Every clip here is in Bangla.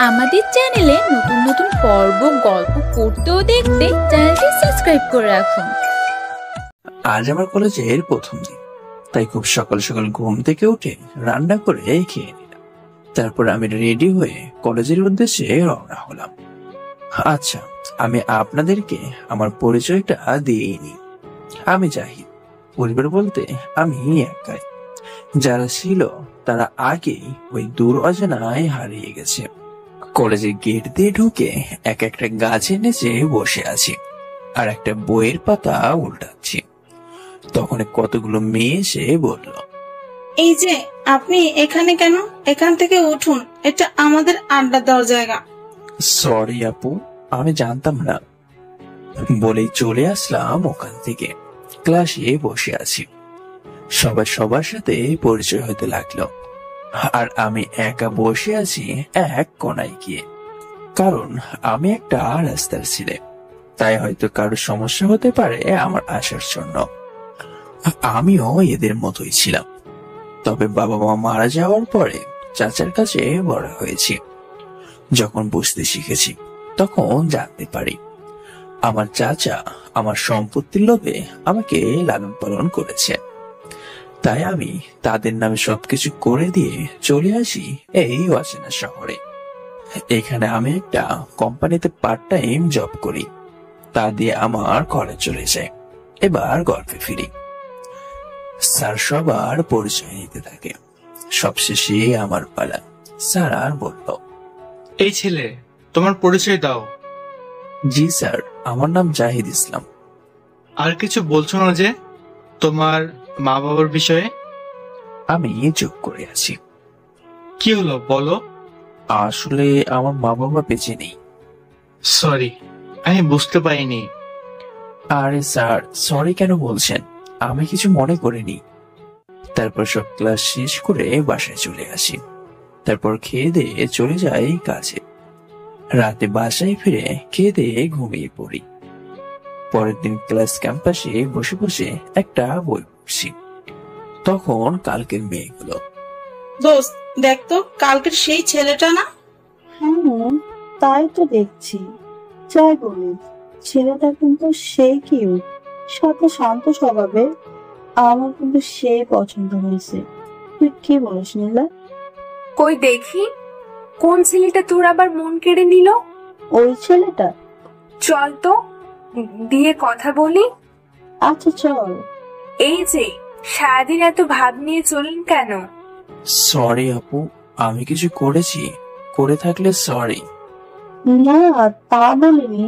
আমাদের চ্যানেলে নতুন নতুন পর্ব গল্প পড়তে ও দেখতে চ্যানেলটি সাবস্ক্রাইব করে রাখুন। আজ আমার কলেজের প্রথম দিন, তাই খুব সকাল সকাল ঘুম থেকে উঠে রান্না করে খেয়ে নিলাম। তারপর আমি রেডি হয়ে কলেজের উদ্দেশ্যে রওনা হলাম। আচ্ছা, আমি আপনাদেরকে আমার পরিচয়টা দিয়েই নি। আমি জাহিদ। পরিবার বলতে আমি একাই। যারা ছিল তারা আগেই ওই দূর অজানায় হারিয়ে গেছে। কলেজের গেট দিয়ে ঢুকে এক একটা গাছের নিচে বসে আছি আর একটা বইয়ের পাতা উল্টাচ্ছি। তখন কতগুলো মেয়ে এসে বলল, এই যে আপনি এখানে কেন? এখান থেকে উঠুন, এটা আমাদের আড্ডা দেওয়ার জায়গা। সরি আপু, আমি জানতাম না বলেই চলে আসলাম ওখান থেকে। ক্লাসে বসে আছি, সবাই সবার সাথে পরিচয় হতে লাগলো আর আমি একা বসে আছি এক কোনায় গিয়ে। কারণ আমি একটা রাস্তার ছেলে, তাই হয়তো কারো সমস্যা হতে পারে আমার আসার জন্য। আমিও এদের মতোই ছিলাম, তবে বাবা মা মারা যাওয়ার পরে চাচার কাছে বড় হয়েছি। যখন বুঝতে শিখেছি তখন জানতে পারি আমার চাচা আমার সম্পত্তির লোভে আমাকে লালন পালন করেছে। তাই আমি তাদের নামে সবকিছু করে দিয়ে চলে আসি এই অচেনা শহরে। এখানে আমি একটা কোম্পানিতে পার্ট টাইম জব করি, তা দিয়ে আমার ঘরে চলে যায়। এবার গল্পে ফিরি। স্যার সবার পরিচয় নিতে থাকে, সবশেষে আমার পালা। স্যার আর বলল, এই ছেলে, তোমার পরিচয় দাও। জি স্যার, আমার নাম জাহিদ ইসলাম। আর কিছু বলছো না যে তোমার মা বাবার বিষয়ে? আমি চুপ করে আছি। কি হলো বলো। আসলে আমার মা বাবা বেঁচে নেই। সরি, আমি বুঝতে পারিনি। আরে স্যার, সরি কেন বলছেন? আমি কিছু মনে করিনি। তারপর সব ক্লাস শেষ করে বাসায় চলে আসি। তারপর খেয়ে দিয়ে চলে যাই কাজে। রাতে বাসায় ফিরে খেয়ে দিয়ে ঘুমিয়ে পড়ি। পরের দিন ক্লাস ক্যাম্পাসে বসে বসে একটা বই পড়ছি। তখন কালকের মেয়েগুলো, দোস্ত দেখ তো, কালকের সেই ছেলেটা না? হ্যাঁ, তাই তো দেখছি। যাই বলিস, ছেলেটা কিন্তু সেই কিউট, সাথে শান্ত স্বভাবের। আমার কিন্তু সেই পছন্দ হয়েছে। তুই কি বলিস নীলা? কই দেখি, কোন ছেলেটা তোর আবার মন কেড়ে নিল? ওই ছেলেটা? চল তো দিয়ে কথা বলি। আচ্ছা চল। এই যে সারাদিন এত ভাব নিয়ে চলেন কেন? সরি আপু, আমি কিছু করেছি? করে থাকলে সরি। না, তা বলিনি।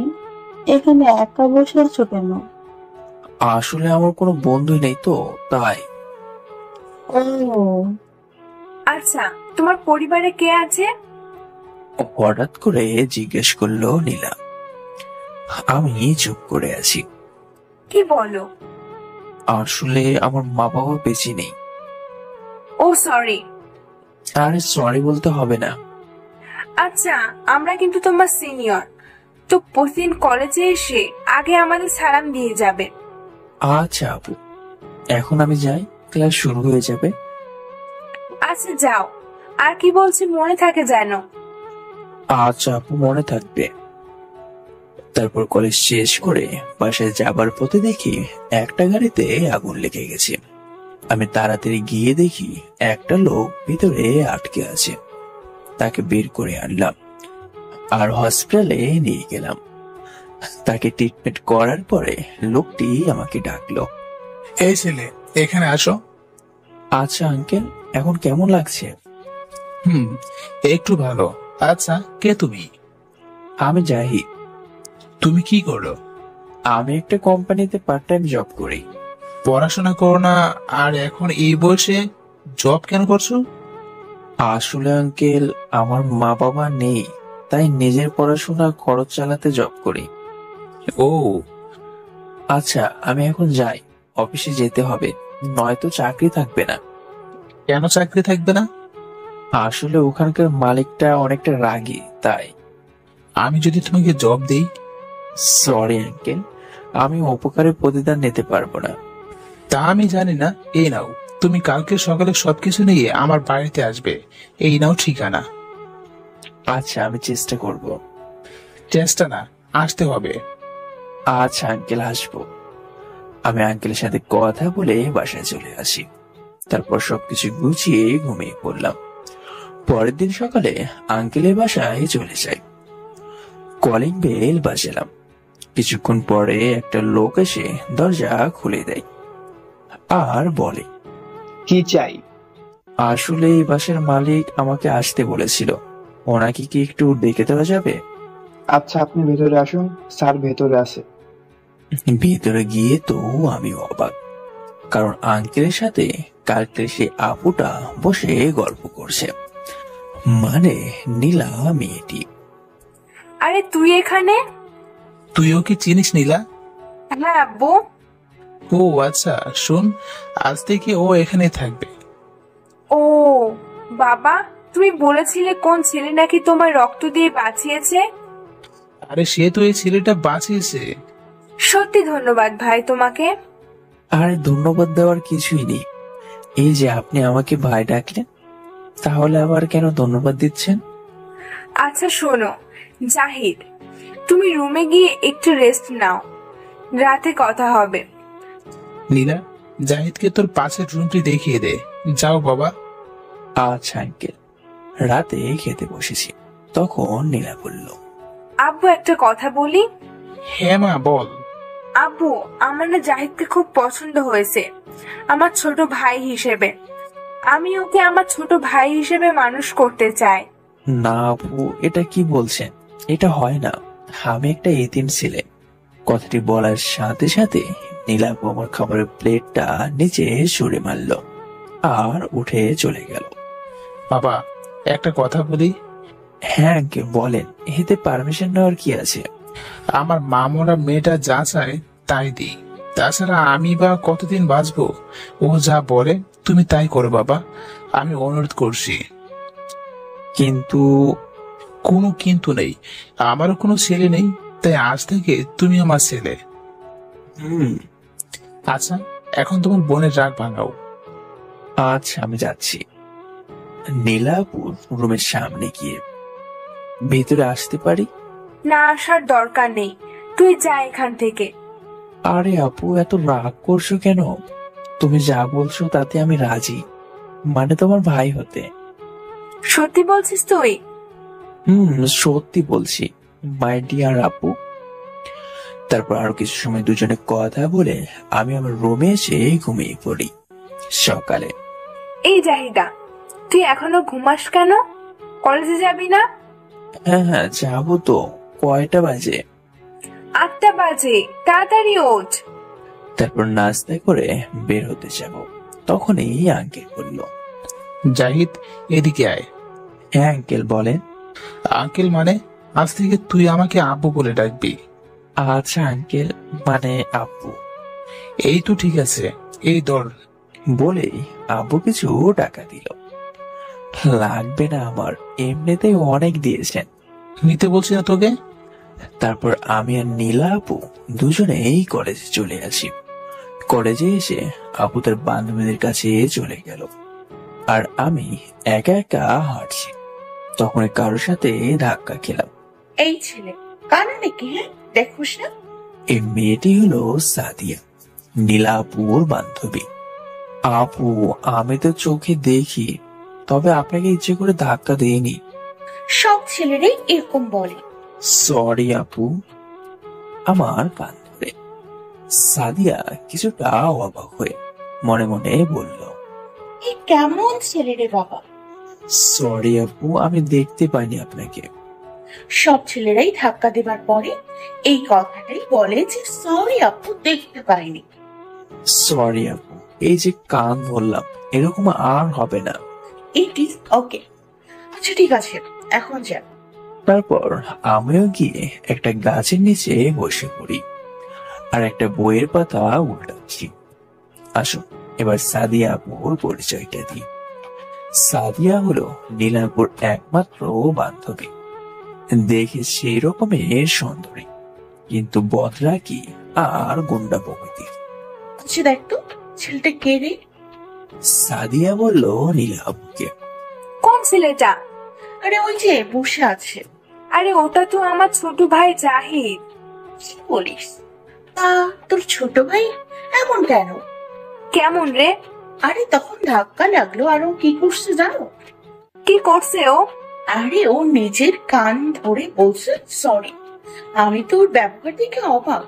এখানে একা বসে আছো কেন? আসলে আমার কোনো বন্ধু নেই তো, তাই। ও আচ্ছা, তোমার পরিবারে কে আছে? হঠাৎ করে জিজ্ঞেস করলো নীলা। আমি চুপ করে আছি। কি বলো? আসলে আমার মা বাবা বেঁচে নেই। ও সরি। আরে সরি বলতে হবে না। আচ্ছা, আমরা কিন্তু তোমার সিনিয়র, তো প্রতিদিন কলেজে এসে আগে আমাদের সালাম দিয়ে যাবে। আচ্ছা আপু, এখন আমি যাই, ক্লাস শুরু হয়ে যাবে। আচ্ছা যাও, আর কি বলছি মনে থাকে যেন। আচ্ছা আপু, মনে থাকবে। তারপর কলেজ শেষ করে বাসায় যাবার পথে দেখি একটা গাড়িতে আগুন লেগে গেছে। আমি তাড়াতাড়ি গিয়ে দেখি একটা লোক ভিতরে আটকে আছে। তাকে বের করে আনলাম আর হসপিটালে নিয়ে গেলাম। তাকে ট্রিটমেন্ট করার পরে লোকটি আমাকে ডাকলো, এই ছেলে, এখানে আসো। আচ্ছা আঙ্কেল, এখন কেমন লাগছে? একটু ভালো। আচ্ছা, কে তুমি? আমি জাহিদ। তুমি কি করো? আমি একটা কোম্পানিতে পার্ট টাইম জব করি। পড়াশোনা করো না আর এখন এই বয়সে জব কেন করছো? আসলে আঙ্কেল, আমার মা বাবা নেই, তাই নিজের পড়াশোনা খরচ চালাতে জব করি। ও আচ্ছা, আমি এখন যাই, অফিসে যেতে হবে, নয়তো চাকরি থাকবে না। কেন চাকরি থাকবে না? আসলে ওখানকার মালিকটা অনেকটা রাগী, তাই। আমি যদি তোমাকে জব দেই? সরি আঙ্কেল, আমি উপকারের প্রতিদান নিতে পারবো না। তা আমি জানি না। এই নাও, তুমি কালকে সকালে সবকিছু নিয়ে আমার বাড়িতে আসবে। এই নাও ঠিকানা। আচ্ছা, আমি চেষ্টা করব। চেষ্টা না, আসতে হবে। আচ্ছা আঙ্কেল, আসবো। আমি আঙ্কেলের সাথে কথা বলে বাসায় চলে আসি। তারপর সবকিছু গুছিয়ে ঘুমিয়ে পড়লাম। পরের দিন সকালে আঙ্কেলের বাসায় চলে যাই। কলিং বেল বাজালাম। কিছুক্ষণ পরে একটা লোক এসে দরজা খুলে দেয় আর বলে, কি চাই? আসলে এই বাসার মালিক আমাকে আসতে বলেছিল, ওনাকে কি একটু ডেকে দেওয়া যাবে? আচ্ছা, আপনি ভেতরে আসুন, স্যার ভেতরে আছে। ভিতরে গিয়ে তো আমি অবাক, কারণ আঙ্কেলের সাথে কালকে সে আপুটা বসে গল্প করছে, মানে নীলা মেয়েটি। আরে তুই এখানে? তুই ওকে চিনিস নীলা? হ্যাঁ আব্বু। ও আচ্ছা, শোন, আজ থেকে ও এখানে থাকবে। ও বাবা, তুমি বলেছিলে কোন ছেলে নাকি তোমার রক্ত দিয়ে বাঁচিয়েছে। আরে সে তো এই ছেলেটা বাঁচিয়েছে। সত্যি ধন্যবাদ ভাই তোমাকে। আর ধন্যবাদ দেওয়ার কিছুই নেই, এই যে আপনি আমাকে ভাই ডাকলেন, তাহলে আবার কেন ধন্যবাদ দিচ্ছেন? আচ্ছা শোনো জাহিদ, তুমি রুমে গিয়ে একটু রেস্ট নাও, রাতে কথা হবে। নীলা, জাহিদকে তোর পাশের রুমটি দেখিয়ে দে। যাও বাবা। আচ্ছা আঙ্কেল। রাতে খেতে বসেছি, তখন নীলা বলল, আব্বু একটা কথা বলি? হ্যাঁ মা, বল। আব্বু, আমার না জাহিদকে খুব পছন্দ হয়েছে, আমার ছোট ভাই হিসেবে। আমি ওকে আমার ছোট ভাই হিসেবে মানুষ করতে চাই। না আপু, এটা কি বলছেন? এটা হয় না, আমি একটা এতিম ছেলে। কথাটি বলার সাথে সাথে নীলা আপু আমার খাবারের প্লেটটা নিচে সরে মারল আর উঠে চলে গেল। বাবা, একটা কথা বলি? হ্যাঁ আঙ্কেল বলেন, এতে পারমিশন নেওয়ার কি আছে? আমার মামরা মেয়েটা যা চায় তাই দিই, তাছাড়া আমি বা কতদিন বাঁচবো? ও যা বলে তুমি তাই করো বাবা, আমি অনুরোধ করছি। কিন্তু কোনো কিন্তু নেই, আমারও কোনো ছেলে নেই, তাই আজ থেকে তুমি আমার ছেলে। আচ্ছা, এখন তোমার বোনের রাগ ভাঙাও। আচ্ছা, আমি যাচ্ছি। নীলা আপু রুমের সামনে গিয়ে, ভেতরে আসতে পারি? না আসার দরকার নেই, তুই যা এখান থেকে। আরে আপু, এত রাগ করছো কেন? তুমি যা বলছো তাতে আমি রাজি, মানে তোমার ভাই হতে। সত্যি বলছিস তুই? সত্যি বলছি মাই ডিয়ার আপু। তারপর আরো কিছু সময় দুজনে কথা বলে আমি আমার রুমে এসে ঘুমিয়ে পড়ি। সকালে, এই জাহিদা, তুই এখনো ঘুমাস কেন? কলেজে যাবি না? হ্যাঁ হ্যাঁ যাবো তো। কয়টা বাজে? 8টা বাজে, তাড়াতাড়ি ওঠ। তারপর নাস্তা করে বের হতে যাব, তখনই আঙ্কেল বলল, জাহিদ, এদিকে আয়। হ্যাঁ আঙ্কেল বলেন। আঙ্কেল মানে আজ থেকে তুই আমাকে আব্বু বলে ডাকবি। আচ্ছা আঙ্কেল, মানে আব্বু। এই তো ঠিক আছে, এই ধর। বলেই আব্বু কিছু টাকা দিল। লাগবে না আমার, এমনিতেই অনেক দিয়েছেন। নিতে বলছি না তোকে? তারপর আমি আর নীলা আপু দুজনেই কলেজে চলে আসি। কলেজে এসে আপু তার বান্ধবীদের কাছে চলে গেল, আর আমি একা একা হাঁটছি। তখন কারোর সাথে ধাক্কা খেলাম। এই ছেলে কানা নাকি? হ্যাঁ, দেখোস না? এই মেয়েটি হলো সাদিয়া, নীলা আপুর বান্ধবী। আপু, আমি তো চোখে দেখি, তবে আপনাকে ইচ্ছে করে ধাক্কা দেয়নি। সব ছেলেরাই এরকম বলে। সরি আপু। আমার কান ধরে সাদিয়া কিছুটা অবাক হয়ে মনে মনে বলল, এই কেমন ছেলে রে বাবা? সরি আপু, আমি দেখতে পাইনি আপনাকে। সব ছেলেরাই ধাক্কা দেবার পরে এই কথাটাই বলে যে সরি আপু, দেখতে পাইনি। সরি আপু, এই যে কান ধরলাম, এরকম আর হবে না। It is okay. আচ্ছা ঠিক আছে, এখন যা। তারপর আমিও গিয়ে একটা গাছের নিচে বসে পড়ি আর একটা বইয়ের পাতা উল্টাচ্ছি। আসুন এবার সাদিয়া আপুর পরিচয়টা দিই। সাদিয়া হলো নীলাপুর একমাত্র বান্ধবী। দেখে সেই রকমের সুন্দরী, কিন্তু বদরা কি আর গুন্ডা প্রকৃতির। আচ্ছা দেখ তো, ছেলেটা কে রে? সাদিয়া বলল নীলা আপুকে। কোন ছেলেটা? আরে ওই যে বসে আছে। আরে ওটা তো আমার ছোট ভাই জাহিদ। কি বলিস? তা তোর ছোট ভাই এমন কেন? কেমন রে? আরে তখন ধাক্কা লাগলো আর ও কি করছে জানো? কি করছে ও? আরে ও নিজের কান ধরে বলছে সরি। আমি তো ওর ব্যবহার দেখে অবাক।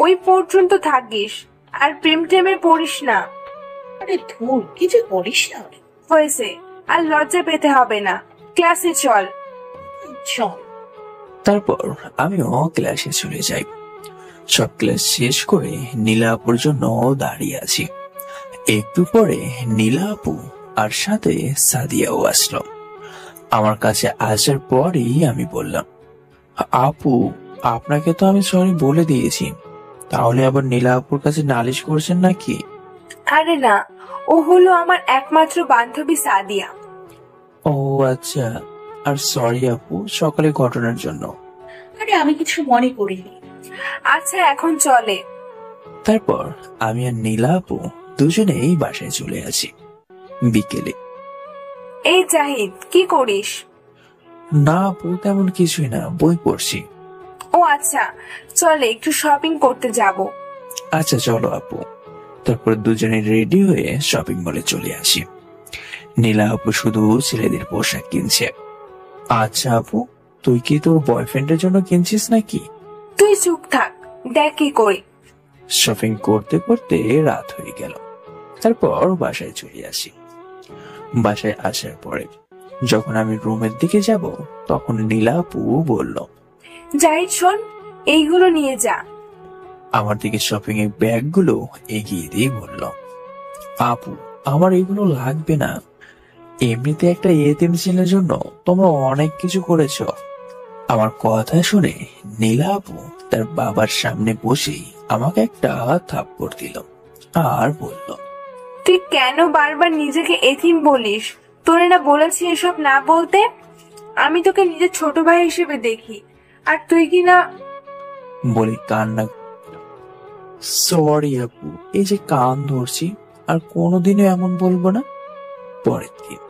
ওই পর্যন্ত থাকিস, আর প্রেম টেমে পড়িস না। আরে ধুর, কি যে বলিস না। হয়েছে, আর লজ্জা পেতে হবে না। ক্লাসে চল। চল। তারপর আমিও ক্লাসে চলে যাই। সব ক্লাস শেষ করে নীলা আপুর জন্য দাঁড়িয়ে আছি। একটু পরে নীলা আপু আর সাথে সাদিয়াও আসলো। আমার কাছে আসার পরেই আমি বললাম, আপু আপনাকে তো আমি সরি বলে দিয়েছি, তাহলে আবার নীলা আপুর কাছে নালিশ করছেন নাকি? আরে না, ও হলো আমার একমাত্র বান্ধবী সাদিয়া। ও আচ্ছা, আর সরি আপু সকালে ঘটনার জন্য। আরে আমি কিছু মনে করিনি। আচ্ছা এখন চলে। তারপর আমি আর নীলা আপু দুজনেই বাসায় চলে আসি। বিকেলে। এই জাহিদ, কি করিস? না আপু তেমন কিছুই না, বই পড়ছি। ও আচ্ছা, চলে একটু শপিং করতে যাব। আচ্ছা চলো আপু। তারপর দুজনে রেডি হয়ে শপিং মলে চলে আসি। নীলা আপু শুধু ছেলেদের পোশাক কিনছে। আচ্ছা আপু, তুই কি তোর বয়ফ্রেন্ডের জন্য কিনছিস নাকি? তুই চুপ থাক, দেখ কি করি। শপিং করতে করতে রাত হয়ে গেল। তারপর বাসায় চলে আসি। বাসায় আসার পরে যখন আমি রুমের দিকে যাব, তখন নীলা আপু বলল, জাহিদ শোন, এইগুলো নিয়ে যা। আমার দিকে শপিং এর ব্যাগগুলো এগিয়ে দিয়ে বলল, আপু আমার এগুলো লাগবে না, এমনিতে একটা এতিম ছেলের জন্য তোমরা অনেক কিছু করেছো। আমার কথা শুনে নীলা আপু তার বাবার সামনে বসেই আমাকে একটা থাপ্পড় দিল আর বলল, তুই কেন বারবার নিজেকে এতিম বলিস? তোরে না বলেছি এসব না বলতে? আমি তোকে নিজের ছোট ভাই হিসেবে দেখি, আর তুই কি না। বলে কান্না। সরি আপু, এই যে কান ধরছি, আর কোনোদিনও এমন বলবো না। পরের দিন,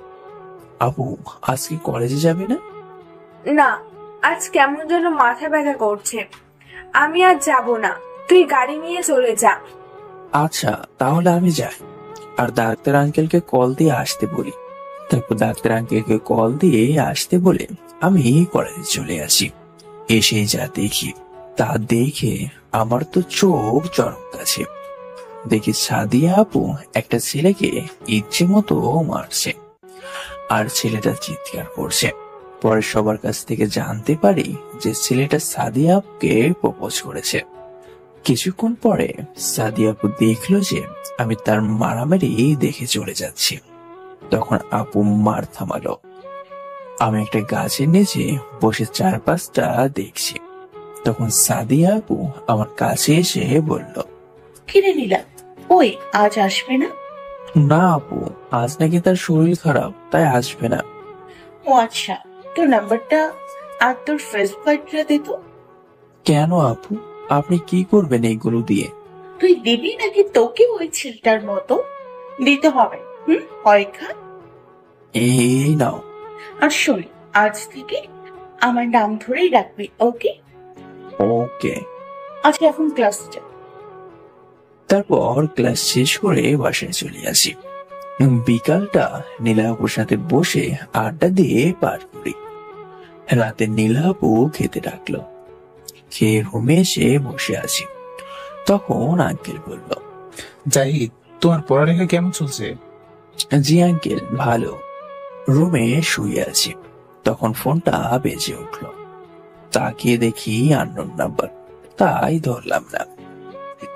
আপু আজকে কলেজে যাবে না? না, আজ কেমন যেন মাথা ব্যথা করছে, আমি আর যাব না। তুই গাড়ি নিয়ে চলে যা। আচ্ছা তাহলে আমি যাই, আর ডাক্তার আঙ্কেলকে কল দিয়ে আসতে বলি। তারপর ডাক্তার আঙ্কেলকে কল দিয়ে আসতে বলে আমি কলেজে চলে আসি। এসে যা দেখি তা দেখে আমার তো চোখ চরক কাছে। দেখি সাদিয়া আপু একটা ছেলেকে ইচ্ছে মতো মারছে, আর ছেলেটা চিৎকার করছে। পরে সবার কাছ থেকে জানতে পারি যে ছেলেটা সাদিয়া আপুকে প্রপোজ করেছে। কিছুক্ষণ পরে সাদিয়া আপু দেখলো যে আমি তার মারামারি দেখে চলে যাচ্ছি। তখন আপু মার থামালো। আমি একটা গাছের নিচে বসে চারপাশটা দেখছি। তখন সাদিয়া আপু আমার কাছে এসে বলল, কিরে নীলা, ওই আজ আসবে না? না আপু, আজ নাকি তার শরীর খারাপ, তাই আসবে না। ও আচ্ছা, তোর নাম্বারটা আর তোর ফেসবুক আইডিটা দে তো। কেন আপু, আপনি কি করবেন এইগুলো দিয়ে? তুই দিবি নাকি তোকে ওই ছেলেটার মতো দিতে হবে? পয়খা। এই নাও। আর শোন, আজ থেকে আমার নাম ধরেই রাখবি, ওকে? ওকে। আচ্ছা এখন ক্লাসে যা। তারপর ক্লাস শেষ করে বাসায় চলে আসি। বিকালটা নীলা আপুর সাথে বসে আড্ডা দিয়ে পার করি। রাতে নীলা আপু খেতে ডাকলো। খেয়ে রুমে এসে বসে আছি। তখন আঙ্কেল বলল, জাহিদ, তোমার পড়ালেখা কেমন চলছে? জি আঙ্কেল, ভালো। রুমে শুয়ে আছি। তখন ফোনটা বেজে উঠলো। তাকিয়ে দেখি আননোন নাম্বার, তাই ধরলাম না।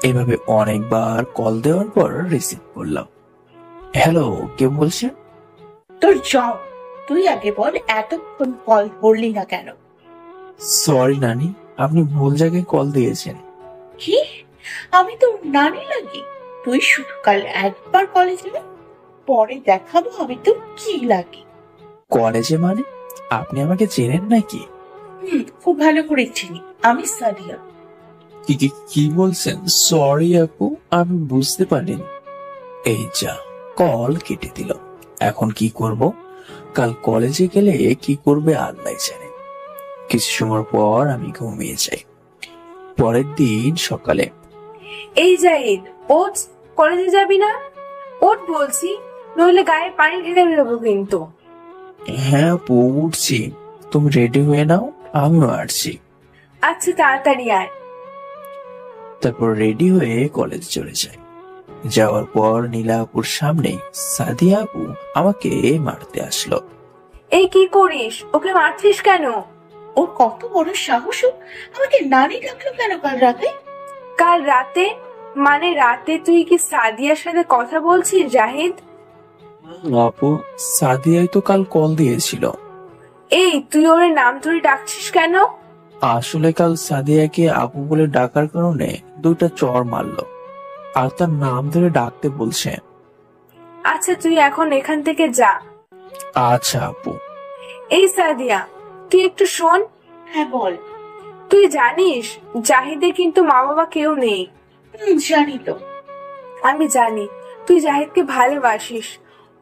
এভাবে অনেকবার কল দেওয়ার পর রিসিভ করলাম। হ্যালো, কে বলছেন? তোর জব, তুই আগে বল এতক্ষণ কল করলি না কেন? সরি নানি, আপনি ভুল জায়গায় কল দিয়েছেন। কি? আমি তো নানি লাগি? তুই শুধু কাল একবার কলেজে যা, পরে দেখাবো আমি তো কি লাগি। কলেজে মানে? আপনি আমাকে চেনেন নাকি? খুব ভালো করে চিনি, আমি সাদিয়া। কি বলছেন? সরি আপু, আমি বুঝতে পারিনি। এই যা, কল কেটে দিল। এখন কি করব? কাল কলেজে গেলে কি করবে আল্লাহ জানে। কিছু সময় পর আমি ঘুমিয়ে যাই। পরের দিন সকালে, এই জাহিদ, ওঠ, কলেজে যাবি না? ওঠ বলছি, নইলে গায়ে পানি ঢেলে বেরোবো কিন্তু। হ্যাঁ আপু, উঠছি। তুমি রেডি হয়ে নাও, আমিও আসছি। আচ্ছা, তাড়াতাড়ি আয়। তারপর রেডি হয়ে কলেজে চলে যাই। যাওয়ার পর নীলা আপুর সামনে সাদিয়া আপু আমাকে মারতে আসলো। এই কি করিস? ওকে মারছিস কেন? ওর কত বড় সাহস! ও আমাকে নানি ডাকলো কেন কাল রাতে? কাল রাতে মানে রাতে তুই কি সাদিয়ার সাথে কথা বলছিস জাহিদ? আপু, সাদিয়াই তো কাল কল দিয়েছিল। এই তুই ওর নাম ধরে ডাকছিস কেন? আসলে কাল সাদিয়াকে আপু বলে ডাকার কারণে 2টা চড় মারলো, আর তার নাম ধরে ডাকতে বলছে। আচ্ছা, তুই এখন এখান থেকে যা। আচ্ছা আপু। এই সাদিয়া, তুই একটু শোন। হ্যাঁ বল। তুই জানিস জাহিদের কিন্তু মা বাবা কেউ নেই। জানি তো। আমি জানি তুই জাহিদকে ভালোবাসিস,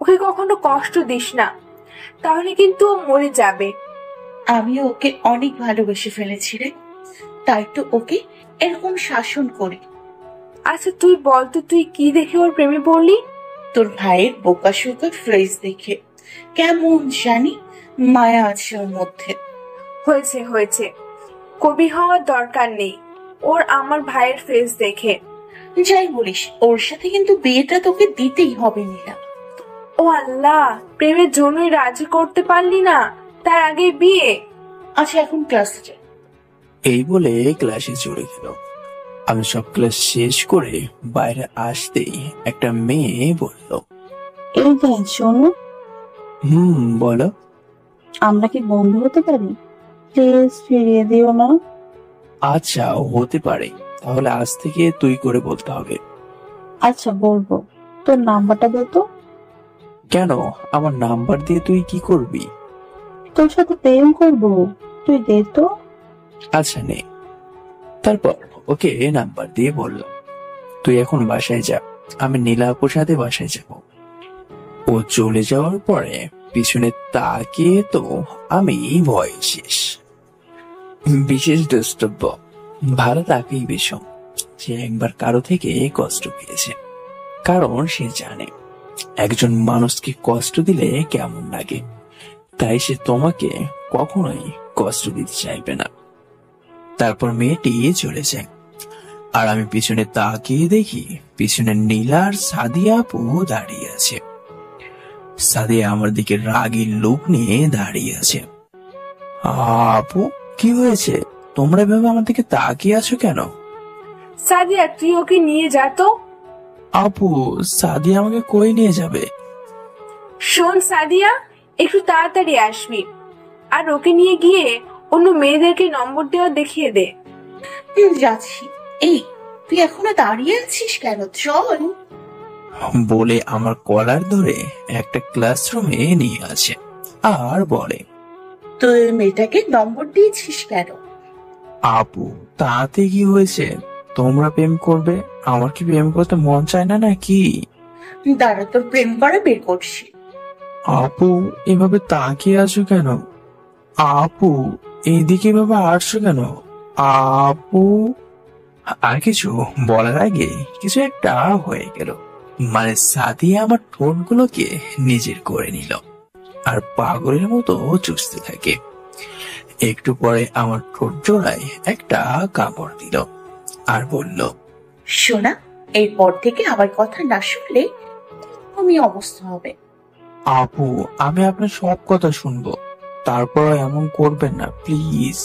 ওকে কখনো কষ্ট দিস না, তাহলে কিন্তু ও মরে যাবে। আমি ওকে অনেক ভালোবেসে ফেলেছি রে, তাই তো ওকে এরকম শাসন করি। আচ্ছা তুই বল তো, তুই কি দেখে ওর প্রেমে পড়লি? তোর ভাইয়ের বোকা শোকা ফ্রেজ দেখে কেমন জানি মায়া আছে ওর মধ্যে। হয়েছে হয়েছে, কবি হওয়ার দরকার নেই ওর আমার ভাইয়ের ফেস দেখে। যাই বলিস, ওর সাথে কিন্তু বিয়েটা তোকে দিতেই হবে নীলা। ও আল্লাহ, প্রেমের জন্যই রাজি করতে পারলি না, তার আগে বিয়ে? আচ্ছা এখন ক্লাসে যাই। এই বলে ক্লাসে চলে গেল। আমি সব ক্লাস শেষ করে বাইরে আসতেই একটা মেয়ে বলল, এই জাহিদ শোনো, বলো। আমরা কি বন্ধু হতে পারি? প্লিজ ফিরিয়ে দিও না। আচ্ছা, হতে পারে, তাহলে আজ থেকে তুই করে বলতে হবে। আচ্ছা বলবো, তোর নাম্বারটা দে তো। কেন? আমার নাম্বার দিয়ে তুই কি করবি? তোর সাথে প্রেম করবো, তুই দে তো। আচ্ছা নে। তারপর ওকে নাম্বার দিয়ে বললাম, তুই এখন বাসায় যা, আমি নীলা আপুর সাথে বাসায় যাব। ও চলে যাওয়ার পরে পিছনে তাকিয়ে তো আমি ভয় শেষ। বিশেষ দ্রষ্টব্য, ভালো তাকেই বিষম, সে একবার কারো থেকে কষ্ট পেয়েছে, কারণ সে জানে একজন মানুষকে কষ্ট দিলে কেমন লাগে, তাই সে তোমাকে কখনোই কষ্ট দিতে চাইবে না। তারপর মেয়েটি চলে যায়, আর আমি পিছনে তাকিয়ে দেখি পিছনে নীলা আর সাদিয়া আপু দাঁড়িয়ে আছে। সাদিয়া আমার দিকে রাগী লোক নিয়ে দাঁড়িয়ে আছে। আপু, কি হয়েছে? তোমরা ভেবে আমার দিকে তাকিয়ে আছো কেন? সাদিয়া, তুই ওকে নিয়ে যা তো। আপু, সাদিয়া আমাকে কই নিয়ে যাবে? শোন সাদিয়া, একটু তাড়াতাড়ি আসবি, আর ওকে নিয়ে গিয়ে অন্য মেয়েদেরকে নম্বর দেওয়া দেখিয়ে দে। যাচ্ছি। এই তুই এখনো দাঁড়িয়ে আছিস কেন? চল। বলে আমার কলার ধরে একটা ক্লাসরুমে নিয়ে আসে আর বলে, তুই মেয়েটাকে নম্বর দিয়েছিস কেন? আপু, তাতে কি হয়েছে? তোমরা প্রেম করবে, আমার কি প্রেম করতে মন চায় না নাকি? দাঁড়া, তোর প্রেম করা বের করছি। আপু, এভাবে তাকিয়ে আছো কেন? আপু, এইদিকে এভাবে আসছো কেন? আপু। আর কিছু বলার আগে কিছু একটা হয়ে গেল, মানে সাদিয়া আমার ঠোঁটগুলোকে নিজের করে নিল আর পাগলের মতো চুষতে থাকে। একটু পরে আমার ঠোঁট জোড়ায় একটা কামড় দিল আর বলল, শোনা, এরপর থেকে আমার কথা না শুনলে তুমি অবস্থা হবে। আপু, আমি আপনার সব কথা শুনবো, তারপর এমন করবেন না প্লিজ।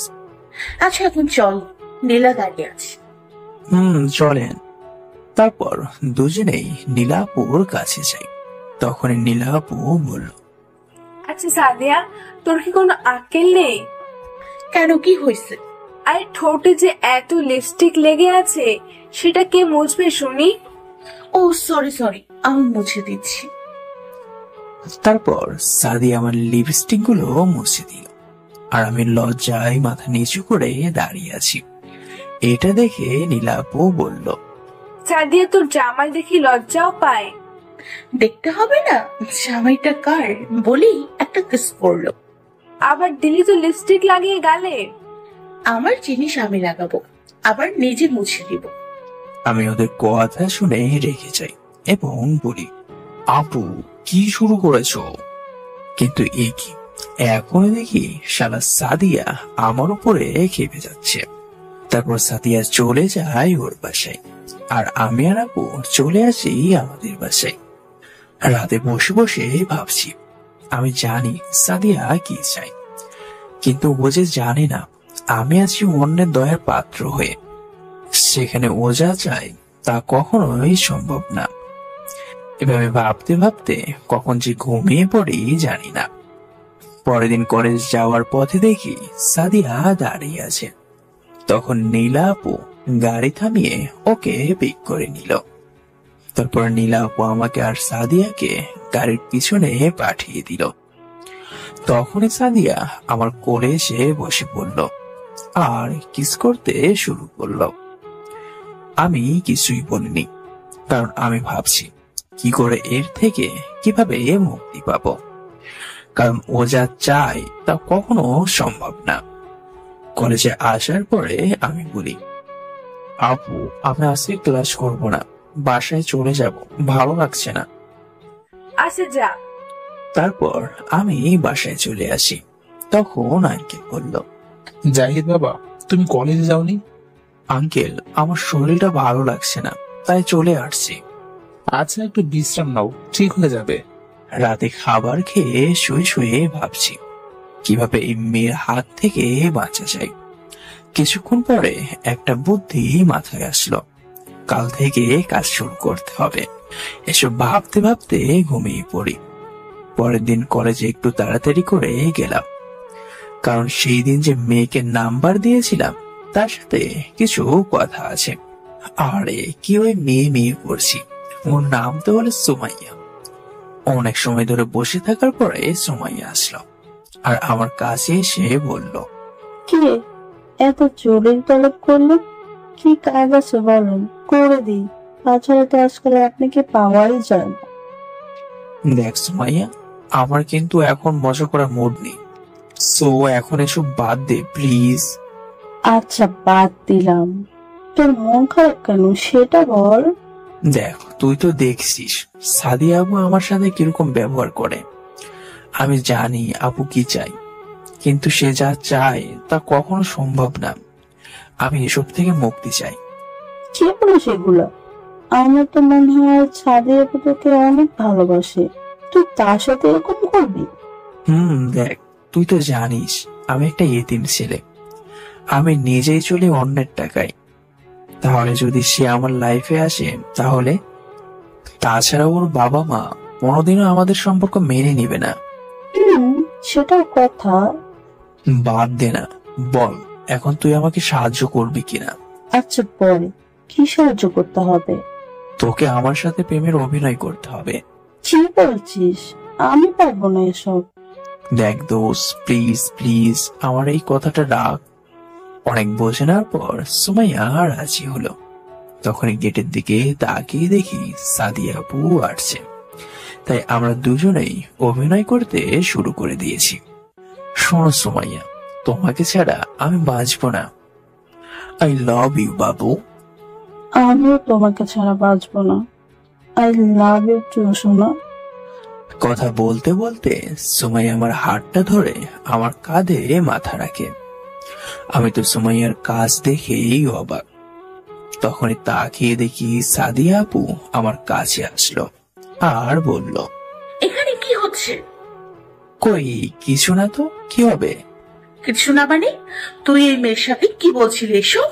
আচ্ছা এখন চল, নীলা দাঁড়িয়ে আছে। চলেন। তারপর দুজনেই নীলা আপুর কাছে যাই। তখন নীলা আপু বলল, আচ্ছা সাদিয়া, তোর কি কোনো আক্কেল নেই? কেন, কি হয়েছে? আরে ঠোঁটে যে এত লিপস্টিক লেগে আছে, সেটা কে মুছবে শুনি? ও সরি সরি, আমি মুছে দিচ্ছি। তারপর সাদিয়া আমার লিপস্টিক গুলো মুছে দিল, আর আমি লজ্জায় মাথা নিচু করে দাঁড়িয়ে আছি। এটা দেখে নীলা আপু বলল, সাদিয়া, তোর জামাই দেখি লজ্জাও পায়। দেখতে হবে না জামাইটা কার? বলি একটা কিস করলো। আবার দিলি তো লিপস্টিক লাগিয়ে গালে। আমার জিনিস আমি লাগাবো, আবার নিজে মুছে দিব। আমি ওদের কথা শুনে রেখে যাই এবং বলি, আপু কি শুরু করেছো? কিন্তু এ কি, এখন দেখি শালা সাদিয়া আমার উপরে খেপে যাচ্ছে। তারপর সাদিয়া চলে যায় ওর বাসায়, আর আমি আর আপু চলে আসি আমাদের বাসায়। রাতে বসে বসে ভাবছি, আমি জানি সাদিয়া কি চাই, কিন্তু ও যে জানে না আমি আছি অন্যের দয়ার পাত্র হয়ে। সেখানে ও যা চায় তা কখনোই সম্ভব না। এভাবে ভাবতে ভাবতে কখন যে ঘুমিয়ে পড়ি জানি না। পরের দিন কলেজ যাওয়ার পথে দেখি সাদিয়া দাঁড়িয়ে আছে। তখন নীলা আপু গাড়ি থামিয়ে ওকে পিক করে নিল। তারপর নীলা আপু আমাকে আর সাদিয়াকে গাড়ির পিছনে পাঠিয়ে দিল। তখনই সাদিয়া আমার কোলে এসে বসে পড়ল আর কিস করতে শুরু করলো। আমি কিছুই বলিনি, কারণ আমি ভাবছি কি করে এর থেকে কিভাবে মুক্তি পাবো, কারণ ও যা চায় তা কখনো সম্ভব না। কলেজে আসার পরে আমি বলি, আপু আমি আজকে ক্লাস করব না, বাসায় চলে যাব, ভালো লাগছে না। আচ্ছা যা। তারপর আমি বাসায় চলে আসি। তখন আঙ্কেল বলল, জাহিদ বাবা, তুমি কলেজে যাওনি? আঙ্কেল আমার শরীরটা ভালো লাগছে না, তাই চলে আসছি। আচ্ছা একটু বিশ্রাম নাও, ঠিক হয়ে যাবে। রাতে খাবার খেয়ে শুয়ে শুয়ে ভাবছি কিভাবে এই মেয়ের হাত থেকে বাঁচা যায়। কিছুক্ষণ পরে একটা বুদ্ধি মাথায় আসলো, কাল থেকে কাজ শুরু করতে হবে। এসব ভাবতে ভাবতে ঘুমিয়ে পড়ি। পরের দিন কলেজে একটু তাড়াতাড়ি করে গেলাম, কারণ সেই দিন যে মেয়েকে নাম্বার দিয়েছিলাম তার সাথে কিছু কথা আছে। আরে কি ওই মেয়ে মেয়ে করছি, ওর নাম তো হলো সুমাইয়া। অনেক সময় ধরে বসে থাকার পরে সুমাইয়া আসলো আর আমার কাছে এসে বলল, কে এত জরুরি তলব করলো? কি কাজ আছে বলেন, করে দিই। তাছাড়া তো আজকাল আপনাকে পাওয়াই যায় না। দেখ সুমাইয়া, আমার কিন্তু এখন মজা করার মুড নেই, সো এখন এসব বাদ দে প্লিজ। আচ্ছা বাদ দিলাম, তোর মন খারাপ কেন সেটা বল। দেখ তুই তো দেখছিস সাদিয়া আপু আমার সাথে কিরকম ব্যবহার করে। আমি জানি আপু কি চাই, কিন্তু সে যা চায় তা কখনো সম্ভব না। আমি এসব থেকে মুক্তি চাই। কি বলো সেগুলো? আমার তো মনে হয় সাদিয়া আপু তোকে অনেক ভালোবাসে, তুই তার সাথে এরকম করবি? দেখ তুই তো জানিস আমি একটা ইতিম ছেলে, আমি নিজেই চলি অন্যের টাকায়। তাহলে যদি সে আমার লাইফে আসে তাহলে? তাছাড়া ওর বাবা মা কোনোদিনও আমাদের সম্পর্ক মেনে নিবে না। সেটাও কথা। বাদ দে না, বল এখন তুই আমাকে সাহায্য করবি কিনা। আচ্ছা বল, কি সাহায্য করতে হবে? তোকে আমার সাথে প্রেমের অভিনয় করতে হবে। কি বলছিস? আমি পারবো না এসব। দেখ দোস্ত, প্লিজ প্লিজ আমার এই কথাটা রাখ। অনেক বোঝানোর পর সুমাইয়া রাজি হলো। তখনই গেটের দিকে তাকিয়ে দেখি সাদিয়া আপু আসছে, তাই আমরা দুজনেই অভিনয় করতে শুরু করে দিয়েছি। শোনো সুমাইয়া, তোমাকে ছাড়া আমি বাঁচবো না। আই লাভ ইউ বাবু। আমিও তোমাকে ছাড়া বাঁচবো না। আই লাভ ইউ টু সোনা। কথা বলতে বলতে সুমাইয়া আমার হাতটা ধরে আমার কাঁধে মাথা রাখে। আমি তো সুমাইয়ার কাজ দেখেই অবাক। তখনই তাকিয়ে দেখি সাদিয়া আপু আমার কাছে আসলো আর বলল, এখানে কি হচ্ছে? কই কিছু না তো, কি হবে? কিছু না মানে? তুই এই মেয়ের সাথে কি বলছিলি এসব?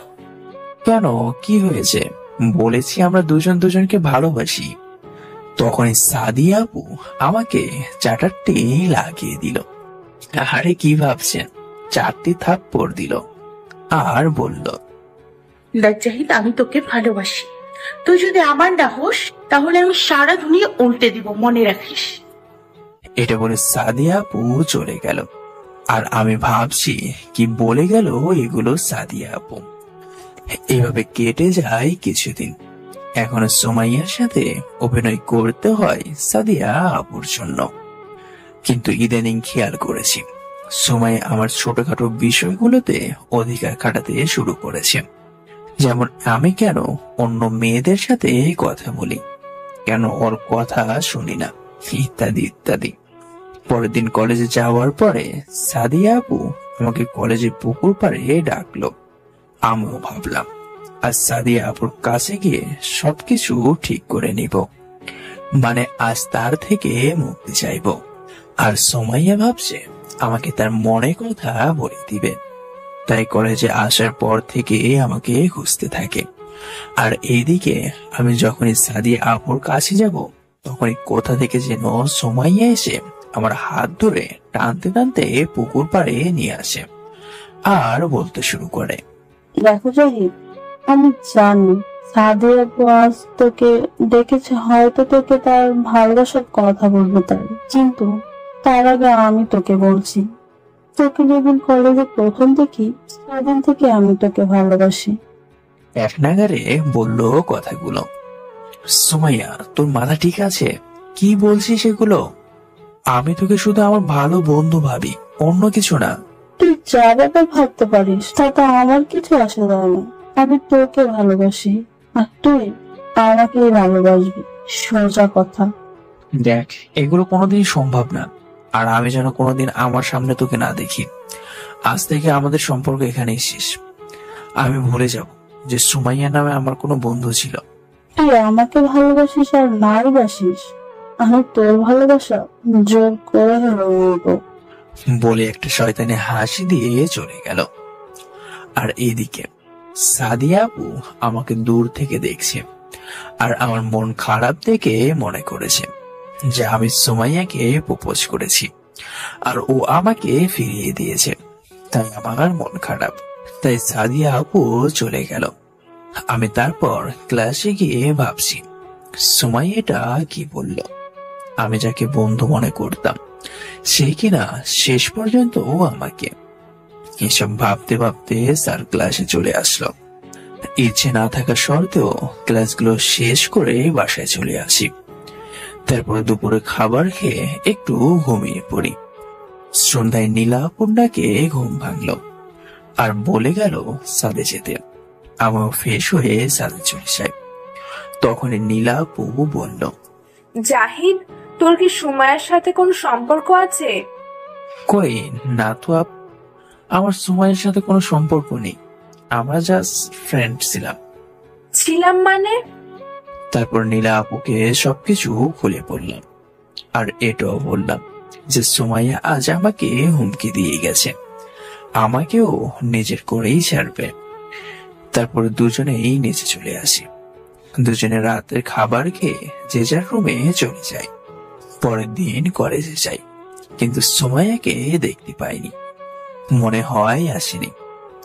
কেন, কি হয়েছে? বলেছি আমরা দুজন দুজনকে ভালোবাসি। তখনই সাদিয়া আপু আমাকে চাটারটি লাগিয়ে দিল। আরে কি ভাবছেন, 4টি থাপ্পড় দিল আর বলল, দেখ জাহিদ, আমি তোকে ভালোবাসি। তুই যদি আমার না হোস তাহলে আমি সারা দুনিয়া উল্টে দিব, মনে রাখিস। এটা বলে সাদিয়া আপু চলে গেল। আর আমি ভাবছি কি বলে গেল এগুলো সাদিয়া আপু। এভাবে কেটে যায় কিছুদিন। এখন সুমাইয়ার সাথে অভিনয় করতে হয় সাদিয়া আপুর জন্য। কিন্তু ইদানিং খেয়াল করেছি সুমাইয়া আমার ছোটখাটো বিষয়গুলোতে অধিকার খাটাতে শুরু করেছে। যেমন আমি কেন অন্য মেয়েদের সাথে কথা বলি, কেন ওর কথা শুনি না, ইত্যাদি ইত্যাদি। পরের দিন কলেজে যাওয়ার পরে সাদিয়া আপু আমাকে কলেজে পুকুর পাড়ে ডাকলো। আমিও ভাবলাম আজ সাদিয়া আপুর কাছে গিয়ে সবকিছু ঠিক করে নিব, মানে আজ তার থেকে মুক্তি চাইব। আর সুমাইয়া ভাবছে আমাকে তার মনে কথা বলে দিবে, তাই কলেজে আসার পর থেকে আমাকে খুঁজতে থাকে। আর এইদিকে আমি যখনই সাদিয়া আপুর কাছে যাব তখনই কোথা থেকে যেন সুমাইয়া এসে আমার হাত ধরে টানতে টানতে পুকুর পাড়ে নিয়ে আসে আর বলতে শুরু করে, দেখো জাহিদ, আমি জানি সাদিয়া আপু আজ তোকে ডেকেছে, হয়তো তোকে তার ভালোবাসার কথা বলবো তার, কিন্তু তার আগে আমি তোকে বলছি, তোকে যেদিন কলেজে প্রথম দেখি সেদিন থেকে আমি তোকে ভালোবাসি। এক নাগারে বলল কথাগুলো। সুমাইয়া, তোর মাথা ঠিক আছে? কি বলছিস এগুলো? আমি তোকে শুধু আমার ভালো বন্ধু ভাবি, অন্য কিছু না। তুই যা ব্যাপার ভাবতে পারিস তাতে আমার কিছু আসে যায় না। আমি তোকে ভালোবাসি আর তুই আমাকেই ভালোবাসবি, সোজা কথা। দেখ, এগুলো কোনোদিনই সম্ভব না। আর আমি যেন কোনোদিন আমার সামনে তোকে না দেখি। আজ থেকে আমাদের সম্পর্ক এখানেই শেষ। আমি ভুলে যাব যে সুমাইয়া নামে আমার কোনো বন্ধু ছিল। তুই আমাকে ভালোবাসিস আর নাই বাসিস, আমি তোর ভালোবাসা জোর করে হলেও নিবো। বলে একটা শয়তানি হাসি দিয়ে চলে গেল। আর এইদিকে সাদিয়া আপু আমাকে দূর থেকে দেখছে আর আমার মন খারাপ দেখে মনে করেছে যে আমি সুমাইয়াকে প্রপোজ করেছি আর ও আমাকে ফিরিয়ে দিয়েছে, তাই আমার মন খারাপ। তাই সাদিয়া আপু চলে গেল। আমি তারপর ক্লাসে গিয়ে ভাবছি সুমাইয়াটা কি বলল। আমি যাকে বন্ধু মনে করতাম সে কিনা শেষ পর্যন্ত আমাকে। এসব ভাবতে ভাবতে স্যার ক্লাসে চলে আসলো। ইচ্ছে না থাকা সত্ত্বেও ক্লাসগুলো শেষ করে বাসায় চলে আসি। তারপর দুপুরে খাবার খেয়ে একটু ঘুমিয়ে পড়ি। সন্ধ্যায় নীলা আপুর ডাকে ঘুম ভাঙলো আর বলে গেল সাদে যেতে। আমিও ফ্রেশ হয়ে সাদে চলে যাই। তখনই নীলা আপু বলল, জাহিদ, তোর কি সুমাইয়ার সাথে কোনো সম্পর্ক আছে? কই না তো আপ, আমার সুমাইয়ের সাথে কোনো সম্পর্ক নেই, আমরা জাস্ট ফ্রেন্ড ছিলাম। ছিলাম মানে? তারপর নীলা আপুকে সবকিছু খুলে বললাম আর এটাও বললাম যে সুমাইয়া আজ আমাকে হুমকি দিয়ে গেছে, আমাকেও নিজের করেই ছাড়বে। তারপর দুজনেই নিচে চলে আসি। দুজনে রাতের খাবার খেয়ে যে যার রুমে চলে যায়। পরের দিন কলেজে যাই, কিন্তু সুমাইয়াকে দেখতে পাইনি, মনে হয় আসেনি।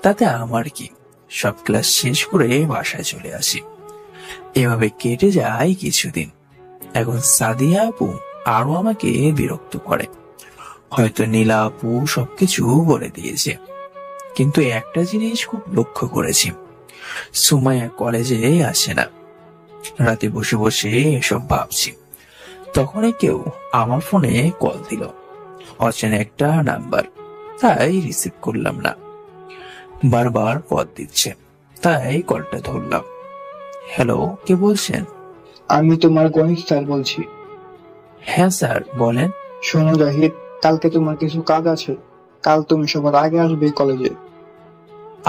তাতে আমার কি, সব ক্লাস শেষ করে বাসায় চলে আসি। এভাবে কেটে যায় কিছুদিন। এখন সাদিয়া আপু আরো আমাকে বিরক্ত করে। হয়তো নীলা আপু সবকিছু বলে দিয়েছে, কিন্তু একটা জিনিস খুব লক্ষ্য করেছি, সুমাইয়া কলেজে আসে না। রাতে বসে বসে এসব ভাবছি, তখনই কেউ আমার ফোনে কল দিল, অচেনা একটা নাম্বার, তাই রিসিভ করলাম না। বারবার কল দিচ্ছে, তাই কলটা ধরলাম। হ্যালো, কে বলছেন? আমি তোমার গণিত স্যার বলছি। হ্যাঁ স্যার, বলেন। শোনো জাহিদ, কালকে তোমার কিছু কাজ আছে, কাল তুমি সবার আগে আসবে কলেজে।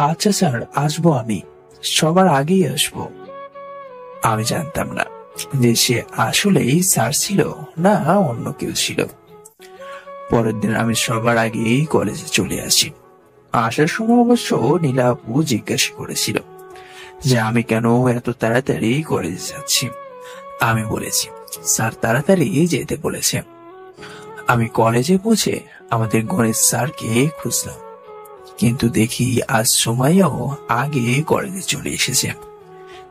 আচ্ছা স্যার, আসবো, আমি সবার আগেই আসবো। আমি জানতাম না যে সে আসলেই স্যার ছিল না অন্য কেউ ছিল। পরের দিন আমি সবার আগেই কলেজে চলে আসি। আসার সময় অবশ্য নীলা আপু জিজ্ঞাসা করেছিল যে আমি কেন এত তাড়াতাড়ি কলেজে যাচ্ছি। আমি বলেছি স্যার তাড়াতাড়ি যেতে বলেছে। আমি কলেজে পৌঁছে আমাদের গণিত স্যারকে খুঁজলাম, কিন্তু দেখি আজ সুমাইয়াও আগে কলেজে চলে এসেছে।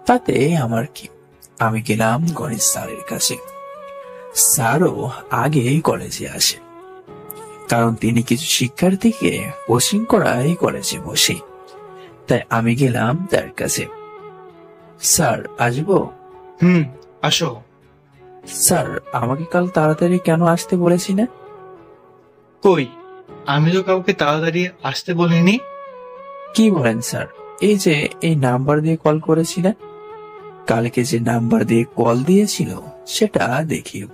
তাতে আমার কি, আমি গেলাম গণিত স্যারের কাছে। স্যারও আগে কলেজে আসে, কারণ তিনি কিছু শিক্ষার্থীকে কোচিং করায় কলেজে বসে। তাই আমি গেলাম তার কাছে। স্যার, আসবো? হুম, আসো। স্যার, আমাকে কাল তাড়াতাড়ি কেন আসতে বলেছি না? কই, আমি তো কাউকে তাড়াতাড়ি আসতে বলিনি। কি বলেন স্যার? এই যে এই নাম্বার দিয়ে কল করেছিলেন, কালকে যে নাম্বার দিয়ে কল দিয়েছিল সেটা দেখিও।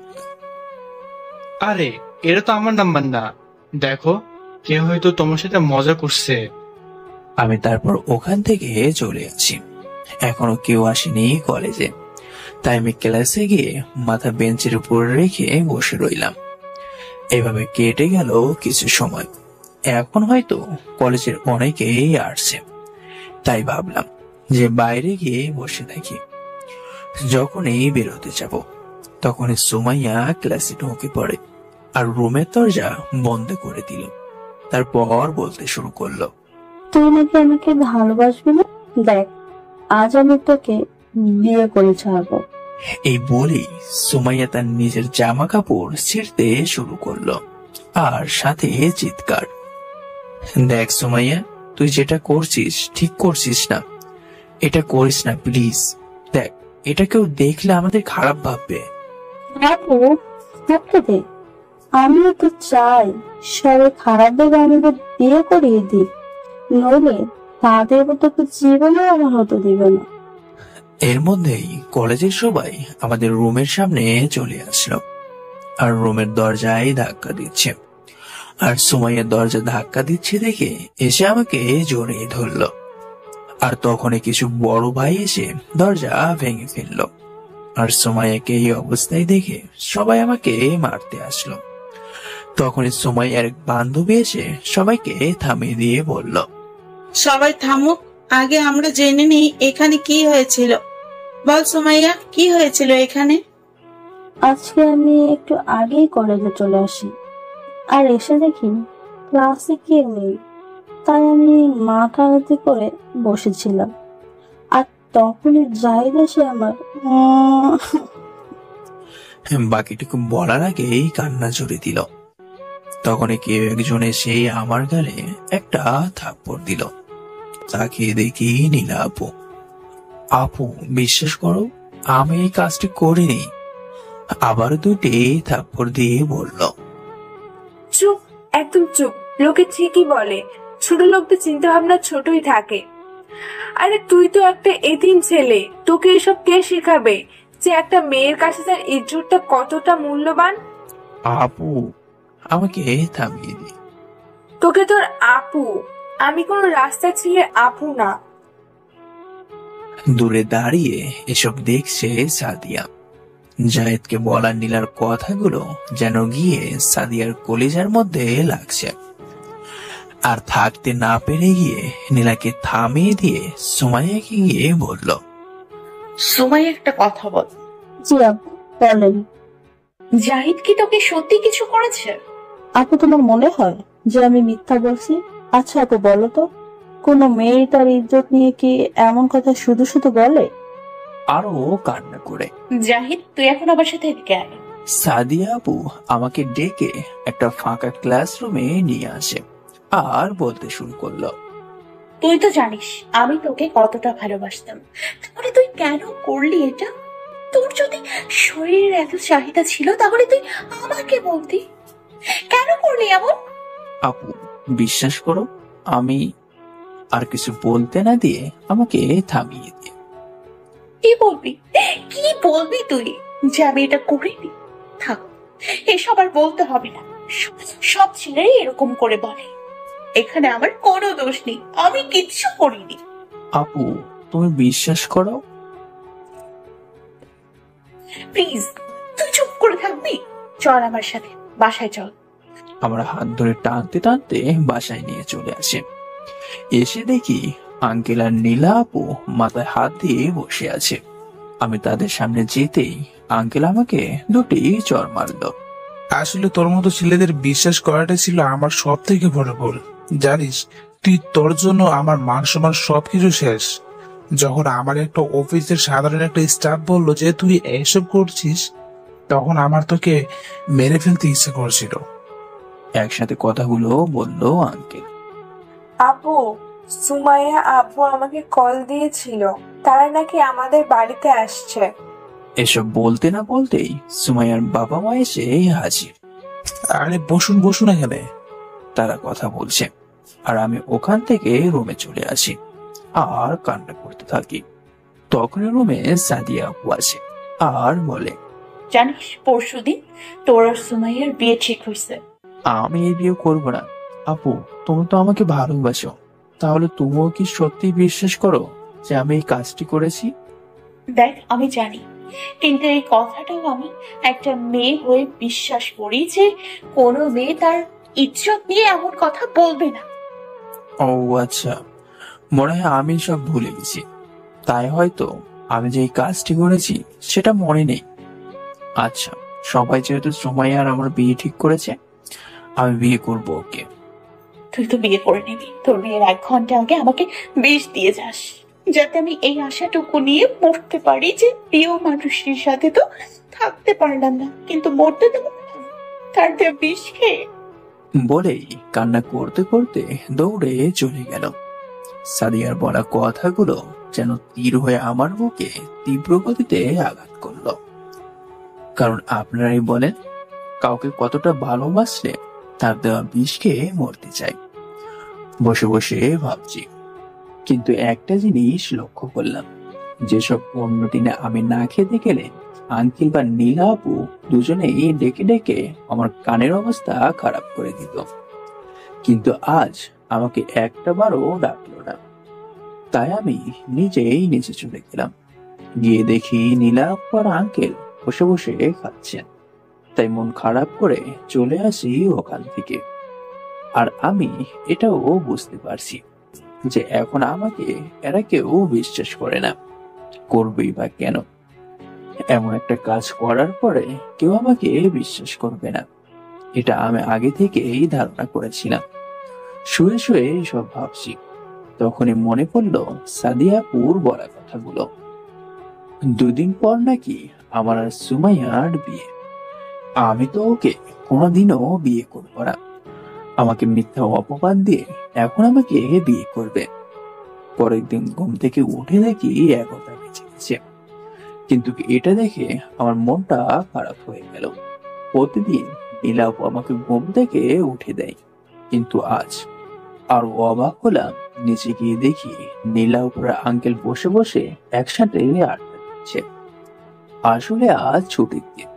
আরে, এটা তো আমার নাম্বার না। দেখো, কেউ হয়তো তোমার সাথে মজা করছে। আমি তারপর ওখান থেকে চলে আসি। এখনো কেউ আসেনি কলেজে, তাই আমি ক্লাসে গিয়ে মাথা বেঞ্চের উপর রেখে বসে রইলাম। এভাবে কেটে গেল কিছু সময়। এখন হয়তো কলেজের অনেকেই আসছে, তাই ভাবলাম যে বাইরে গিয়ে বসে থাকি। যখনই বেরোতে যাব তখনই সুমাইয়া ক্লাসে ঢুকে পড়ে আর রুমের দরজা বন্ধ করে দিল। তারপর বলতে শুরু করলো, তুই নাকি আমাকে ভালোবাসবি না? দেখ, আজ আমি তোকে বিয়ে করে ছাড়বো। এই বলেই সুমাইয়া তার নিজের জামা কাপড় ছিঁড়তে শুরু করলো আর সাথে চিৎকার। দেখ সুমাইয়া, তুই যেটা করছিস ঠিক করছিস না, এটা করিস না প্লিজ। দেখ, এটা কেউ দেখলে আমাদের খারাপ ভাববে। আপু, থাকতে দে। আমিও তো চাই সবাই খারাপ ভেবে আমাদের বিয়ে করিয়ে দিই, নইলে তাদের তোকে জীবনে আমার হতে দিবে না। এর মধ্যেই কলেজের সবাই আমাদের রুমের সামনে চলে আসলো আর রুমের দরজায় ধাক্কা দিচ্ছে। আর সুমাইয়া দরজা ধাক্কা দিচ্ছে দেখে এসে আমাকে জড়িয়ে ধরলো। আর তখনই কিছু বড় ভাই এসে দরজা ভেঙে ফেললো। আর সুমাইয়াকে এই অবস্থায় দেখে সবাই আমাকে মারতে আসলো। তখনই সুমাইয়ার এক বান্ধবী এসে সবাইকে থামিয়ে দিয়ে বলল, সবাই থামুক, আগে আমরা জেনে নিই এখানে কি হয়েছিল। বল সুমাইয়া, কি হয়েছিল এখানে? আজকে আমি একটু আগেই কলেজে চলে আসি, আর এসে দেখি ক্লাসে কেউ নেই। তাই আমি মাথারাতি করে বসেছিলাম, আর তখনই জাহিদ এসে আমার বাকিটুকু বলার আগেই কান্না জড়িয়ে দিল। তখনই কেউ একজন এসে আমার গালে একটা থাপ্পড় দিল। তাকিয়ে দেখি নীলা আপু। আপু, বিশ্বাস করো, আমি এই কাজটি করিনি। আবার দুটি থাপ্পড় দিয়ে বলল, চুপ, একদম চুপ। লোকে ঠিকই বলে ছোট লোকদের চিন্তা ভাবনা ছোটই থাকে। আরে তুই তো একটা এতিম ছেলে, তোকে এসব কে শেখাবে যে একটা মেয়ের কাছে তার ইজ্জতটা কতটা মূল্যবান? আপু, আমাকে থামিয়ে দি। তোকে তোর আপু, আমি কোনো রাস্তার ছেলে আপু না। দূরে দাঁড়িয়ে এসব দেখছে সাদিয়া। জায়েদকে বলা নীলার কথাগুলো যেন গিয়ে সাদিয়ার কলিজার মধ্যে লাগছে। আর থাকতে না পেরে গিয়ে নীলাকে থামিয়ে দিয়ে সুমাইয়াকে গিয়ে বলল, সুমাইয়া, একটা কথা বল। জি আপু, বলেন। জাহিদ কি তোকে সত্যি কিছু করেছে? আপু, তোমার মনে হয় যে আমি মিথ্যা বলছি? আচ্ছা আপু, বলো তো, কোনো মেয়ে তার ইজ্জত নিয়ে কি এমন কথা শুধু শুধু বলে? আরো কান্না করে। জাহিদ, তুই এখন আমার সাথে এদিকে আয়। সাদিয়া আপু আমাকে ডেকে একটা ফাঁকা ক্লাসরুমে নিয়ে আসে আর বলতে শুরু করলো, তুই তো জানিস আমি তোকে কতটা ভালোবাসতাম, তাহলে তুই কেন করলি এটা? তোর যদি শরীরের এত চাহিদা ছিল তাহলে তুই আমাকে বলতি, কেন করলি এমন? আপু, বিশ্বাস করো, আমি আর কিছু বলতে না দিয়ে আমাকে থামিয়ে দিয়ে। কি বলবি, কি বলবি তুই যে আমি এটা করিনি? থাক, এসব আর বলতে হবে না। সব ছেলেই এরকম করে বলে। এখানে আমার কোনো দোষ নেই, আমি কিচ্ছু করিনি। আপু, তুমি বিশ্বাস করো। প্লিজ, তুই চুপ করে থাকবি? চল আমার সাথে বাসায় চল। আমার হাত ধরে টানতে টানতে বাসায় নিয়ে চলে আসে। এসে দেখি আঙ্কেল আর নীলা আপু মাথায় হাত দিয়ে বসে আছে। আমি তাদের সামনে যেতেই আঙ্কেল আমাকে দুটি চড় মারলো। আসলে তোর মতো ছেলেদের বিশ্বাস করাটা ছিল আমার সব থেকে বড় ভুল। জানিস, তুই তোর জন্য আমার মান সম্মান সবকিছু শেষ। যখন আমার একটা অফিসের সাধারণ একটা স্টাফ বললো যে তুই এসব করছিস, তখন আমার তোকে মেরে ফেলতে ইচ্ছে করছিল। একসাথে কথাগুলো বললো আঙ্কেল। আপু, সুমাইয়া আপু আমাকে কল দিয়েছিল, তারা নাকি আমাদের বাড়িতে আসছে। এসব বলতে না বলতেই সুমাইয়ার বাবা মা এসে হাজির। আরে বসুন বসুন এখানে। তারা কথা বলছে আর আমি ওখান থেকে রুমে চলে আসি আর কান্না করতে থাকি। তখন রুমে সাদিয়া আপু আসে আর বলে, জানিস পরশুদিন তোর আর সুমাইয়ার বিয়ে ঠিক হয়েছে। আমি এই বিয়ে করবো না। আপু, তুমি তো আমাকে ভালোবাসো, তাহলে তুমিও কি সত্যি বিশ্বাস করো যে আমি এই কাজটি করেছি? দেখ আমি জানি, কিন্তু এই কথাটাও আমি একটা মেয়ে হয়ে বিশ্বাস করি যে কোনো মেয়ে তার ইজ্জত নিয়ে এমন কথা বলবে না। ও আচ্ছা, মনে হয় আমি সব ভুলে গেছি, তাই হয়তো আমি যে এই কাজটি করেছি সেটা মনে নেই। আচ্ছা, সবাই যেহেতু সুমাইয়া আর আমার বিয়ে ঠিক করেছে, আমি বিয়ে করবো ওকে। তুই তো বিয়ে করে নিবি, তোর বিয়ের 1 ঘন্টা আগে আমাকে বিষ দিয়ে যাস, যাতে আমি এই আশাটুকু নিয়ে মরতে পারি যে প্রিয় মানুষের সাথে তো থাকতে পারলাম না, কিন্তু মরতে দেবো না, তার দেওয়া বিষ খেয়ে। বলেই কান্না করতে করতে দৌড়ে চলে গেল। সাদিয়ার বলা কথাগুলো যেন তীর হয়ে আমার বুকে তীব্র গতিতে আঘাত করলো। কারণ আপনারাই বলেন, কাউকে কতটা ভালোবাসলে তার দেওয়া বিষ খেয়ে মরতে চাই। বসে বসে ভাবছি, কিন্তু একটা জিনিস লক্ষ্য করলাম, যেসব অন্য দিনে আমি না খেতে গেলে আঙ্কেল বা নীলা আপু দুজনেই ডেকে ডেকে আমার কানের অবস্থা খারাপ করে দিত, কিন্তু আজ আমাকে একটা বারও ডাকলো না। তাই আমি নিজেই নিচে চলে গেলাম। গিয়ে দেখি নীলা আপু আর আঙ্কেল বসে বসে খাচ্ছেন। তাই মন খারাপ করে চলে আসি ওখান থেকে। আর আমি এটাও বুঝতে পারছি যে এখন আমাকে এরা কেউ বিশ্বাস করে না, করবেই বা কেন? এমন একটা কাজ করার পরে কেউ আমাকে বিশ্বাস করবে না, এটা আমি আগে থেকেই ধারণা করেছিলাম। শুয়ে শুয়ে সব ভাবছি, তখনই মনে পড়লো সাদিয়াপুর বলা কথাগুলো। 2 দিন পর নাকি আমার আর সুমাইয়ার বিয়ে। আমি তো ওকে কোনোদিনও বিয়ে করবো না। আমাকে মিথ্যা অপবাদ দিয়ে এখন আমাকে বিয়ে করবে। পরের দিন ঘুম থেকে উঠে দেখি 11টা বেজে গেছে, কিন্তু এটা দেখে আমার মনটা খারাপ হয়ে গেল। প্রতিদিন নীলা আপু আমাকে ঘুম থেকে উঠে দেয়, কিন্তু আজ আরো অবাক হলাম। নিচে গিয়ে দেখি নীলা উপরে আঙ্কেল বসে বসে একসাথে আড্ডা দিচ্ছে। আসলে আজ ছুটির দিন,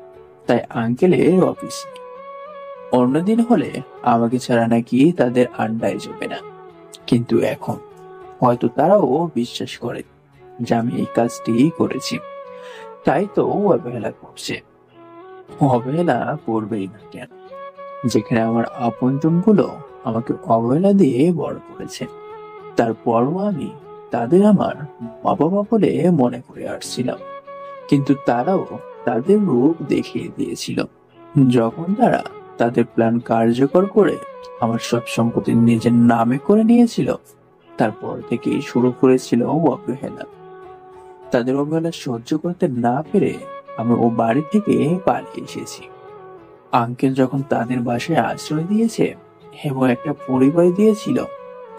তাই আঙ্কেলের অফিস নেই। অন্যদিন হলে আমাকে ছাড়া নাকি তাদের আড্ডায় যাবে না, কিন্তু এখন হয়তো তারাও বিশ্বাস করে যে আমি এই কাজটি করেছি, তাই তো অবহেলা করছে। অবহেলা করবেই না কেন, যেখানে আমার আপনজন গুলো আমাকে অবহেলা দিয়ে বড় করেছে। তারপরও আমি তাদের আমার মা বাবা বলে মনে করে আসছিলাম, কিন্তু তারাও তাদের রূপ দেখিয়ে দিয়েছিল। যখন তারা তাদের প্ল্যান কার্যকর করে আমার সব সম্পত্তি নিজের নামে করে নিয়েছিল, তারপর থেকেই শুরু করেছিল অবহেলা। তাদের অবহেলা সহ্য করতে না পেরে আমি ও বাড়ি থেকে পালিয়ে এসেছি। আঙ্কেল যখন তাদের বাসায় আশ্রয় দিয়েছে এবং একটা পরিবার দিয়েছিল,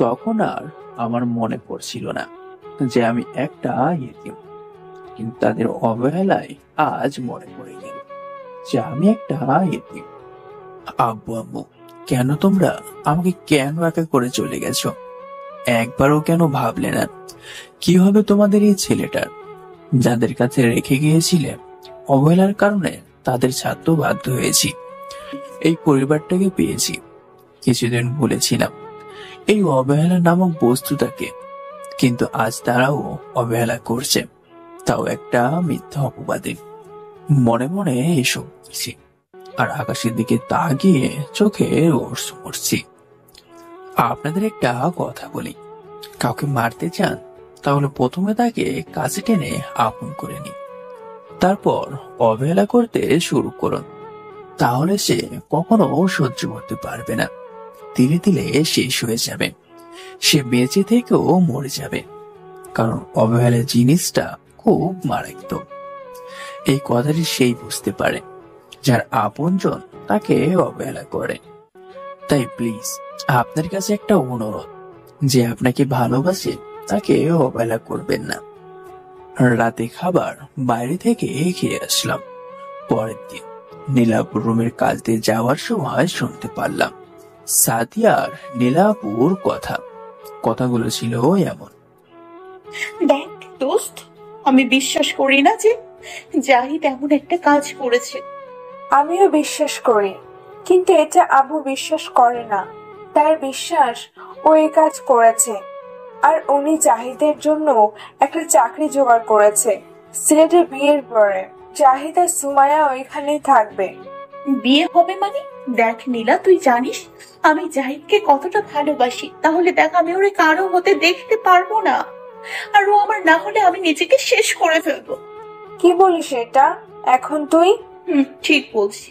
তখন আর আমার মনে পড়ছিল না যে আমি একটা ইতিম। কিন্তু তাদের অবহেলায় আজ মনে পড়ে গেল যে আমি একটা ইতিম। আব্বু আম্মু, কেন তোমরা আমাকে কেন একা করে চলে গেছো? একবারও কেন ভাবলে না কি হবে তোমাদের এই ছেলেটার? যাদের কাছে রেখে গিয়েছিলে, অবহেলার কারণে তাদের ছাড়তে বাধ্য হয়েছি। এই পরিবারটাকে পেয়েছি, কিছুদিন ভুলেছিলাম এই অবহেলা নামক বস্তুটাকে, কিন্তু আজ তারাও অবহেলা করছে, তাও একটা মিথ্যা অপবাদে। মনে মনে এসব বলছি আর আকাশের দিকে তাকিয়ে চোখে অশ্রু পড়ছি। আপনাদের একটা কথা বলি, কাউকে মারতে চান তাহলে প্রথমে তাকে কাছে টেনে আপন করে নিন, তারপর অবহেলা করতে শুরু করুন। তাহলে সে কখনো সহ্য করতে পারবে না, ধীরে ধীরে শেষ হয়ে যাবে, সে বেঁচে থেকেও মরে যাবে। কারণ অবহেলা জিনিসটা খুব মারাত্মক। এই কথাটি সেই বুঝতে পারে যার আপনজন তাকে অবহেলা করে। তাই প্লিজ আপনার কাছে একটা অনুরোধ, যে আপনাকে ভালোবাসে তাকে অবহেলা করবেন না। রাতে খাবার বাইরে থেকে খেয়ে আসলাম। পরের দিন নীলাপুর রুমের কাজ দিয়ে যাওয়ার সময় শুনতে পারলাম সাদিয়ার নীলাপুর কথাগুলো ছিল এমন। দেখ দোস্ত, আমি বিশ্বাস করি না যে জাহিদ এমন একটা কাজ করেছে। আমিও বিশ্বাস করি, কিন্তু এটা আবু বিশ্বাস করে না। তার বিশ্বাস ও এই কাজ করেছে, আর উনি জাহিদের জন্য একটা চাকরি জোগাড় করেছে সিলেটে বিয়ের পরে। জাহিদ আর সুমাইয়া ওইখানেই থাকবে। বিয়ে হবে মানে? দেখ নীলা, তুই জানিস আমি জাহিদকে কতটা ভালোবাসি। তাহলে দেখ, আমি ওরে কারো হতে দেখতে পারবো না, আর ও আমার না হলে আমি নিজেকে শেষ করে ফেলবো। কি বলিস এটা এখন তুই? ঠিক বলছি।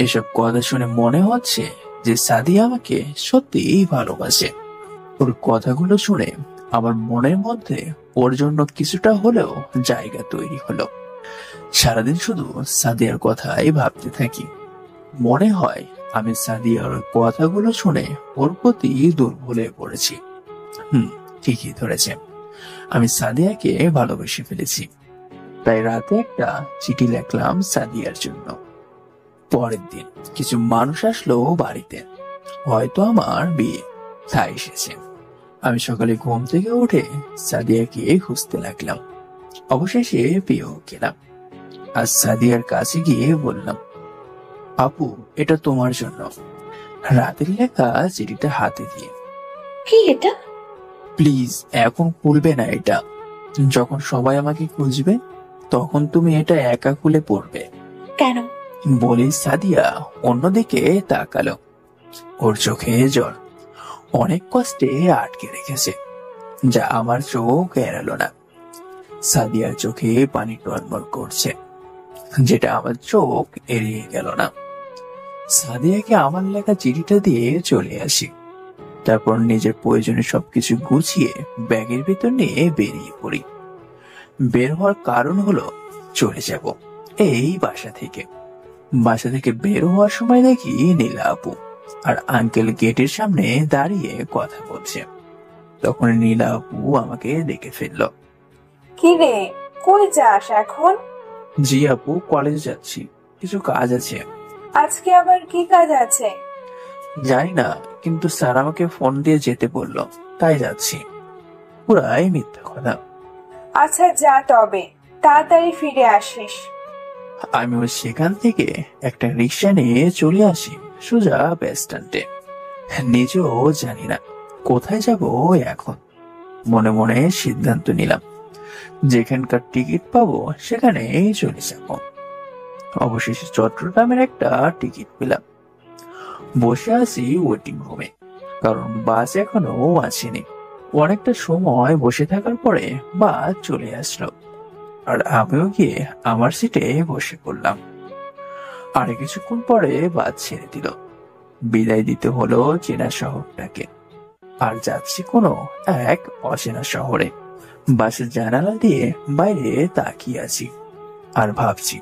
এসব কথা শুনে মনে হচ্ছে যে সাদিয়া আমাকে সত্যিই ভালোবাসে। ওর কথাগুলো শুনে আমার মনের মধ্যে ওর জন্য কিছুটা হলেও জায়গা তৈরি হলো। সারাদিন শুধু সাদিয়ার কথাই ভাবতে থাকি। মনে হয় আমি সাদিয়ার কথাগুলো শুনে ওর প্রতি দুর্বল হয়ে পড়েছি। ঠিকই ধরেছে, আমি সাদিয়াকে ভালোবেসে ফেলেছি। তাই রাতে একটা চিঠি লিখলাম সাদিয়ার জন্য। পরের দিন কিছু মানুষ আসলো বাড়িতে, হয়তো আমার বিয়ে, তাই এসেছে। আমি সকালে ঘুম থেকে উঠে সাদিয়াকে খুঁজতে লাগলাম। অবশেষে পেয়েও গেলাম। আর সাদিয়ার কাছে গিয়ে বললাম, আপু, এটা তোমার জন্য। রাতের লেখা চিঠিটা হাতে দিয়ে। কি এটা? প্লিজ এখন খুলবে না এটা। যখন সবাই আমাকে খুঁজবে তখন তুমি এটা একা খুলে পড়বে। কেন? বলে সাদিয়া অন্যদিকে তাকালো। ওর চোখে জল অনেক কষ্টে আটকে রেখেছে, যা আমার চোখ এড়ালো না। সাদিয়ার চোখে পানি টলমল করছে, যেটা আমার চোখ এড়িয়ে গেল না। সাদিয়াকে আমার লেখা চিঠিটা দিয়ে চলে আসি। তারপর নিজের প্রয়োজনে সবকিছু গুছিয়ে ব্যাগের ভিতর নিয়ে বেরিয়ে পড়ি। বের হওয়ার কারণ হলো চলে যাব এই বাসা থেকে। বাসা থেকে বের হওয়ার সময় দেখি নীলা আপু আর আঙ্কেল গেটের সামনে দাঁড়িয়ে কথা বলছে। তখন নীলা আপু আমাকে দেখে ফেললো। কি রে, কই যাস এখন? জি আপু, কলেজে যাচ্ছি, কিছু কাজ আছে। আজকে আবার কি কাজ আছে? জানি না, কিন্তু স্যার আমাকে ফোন দিয়ে যেতে বললো, তাই যাচ্ছি। পুরাই মিথ্যা কথা। আচ্ছা যা, তবে তাড়াতাড়ি ফিরে আসিস। আমি সেখান থেকে একটা রিক্সা নিয়ে চলে আসি সোজা বাস স্ট্যান্ডে। নিজেও জানি না কোথায় যাব এখন। মনে মনে সিদ্ধান্ত নিলাম যেখানকার টিকিট পাবো সেখানে চলে যাব। অবশেষে চট্টগ্রামের একটা টিকিট পেলাম। বসে আছি ওয়েটিং রুমে, কারণ বাস এখনো আসেনি। অনেকটা সময় বসে থাকার পরে বাস চলে আসলো, আর আমিও গিয়ে আমার সিটে বসে পড়লাম। আর কিছুক্ষণ পরে বাস ছেড়ে দিল। বিদায় দিতে হলো চেনা শহরটাকে, আর যাচ্ছি কোনো এক অচেনা শহরে। বাসের জানালা দিয়ে বাইরে তাকিয়ে আছি আর ভাবছি,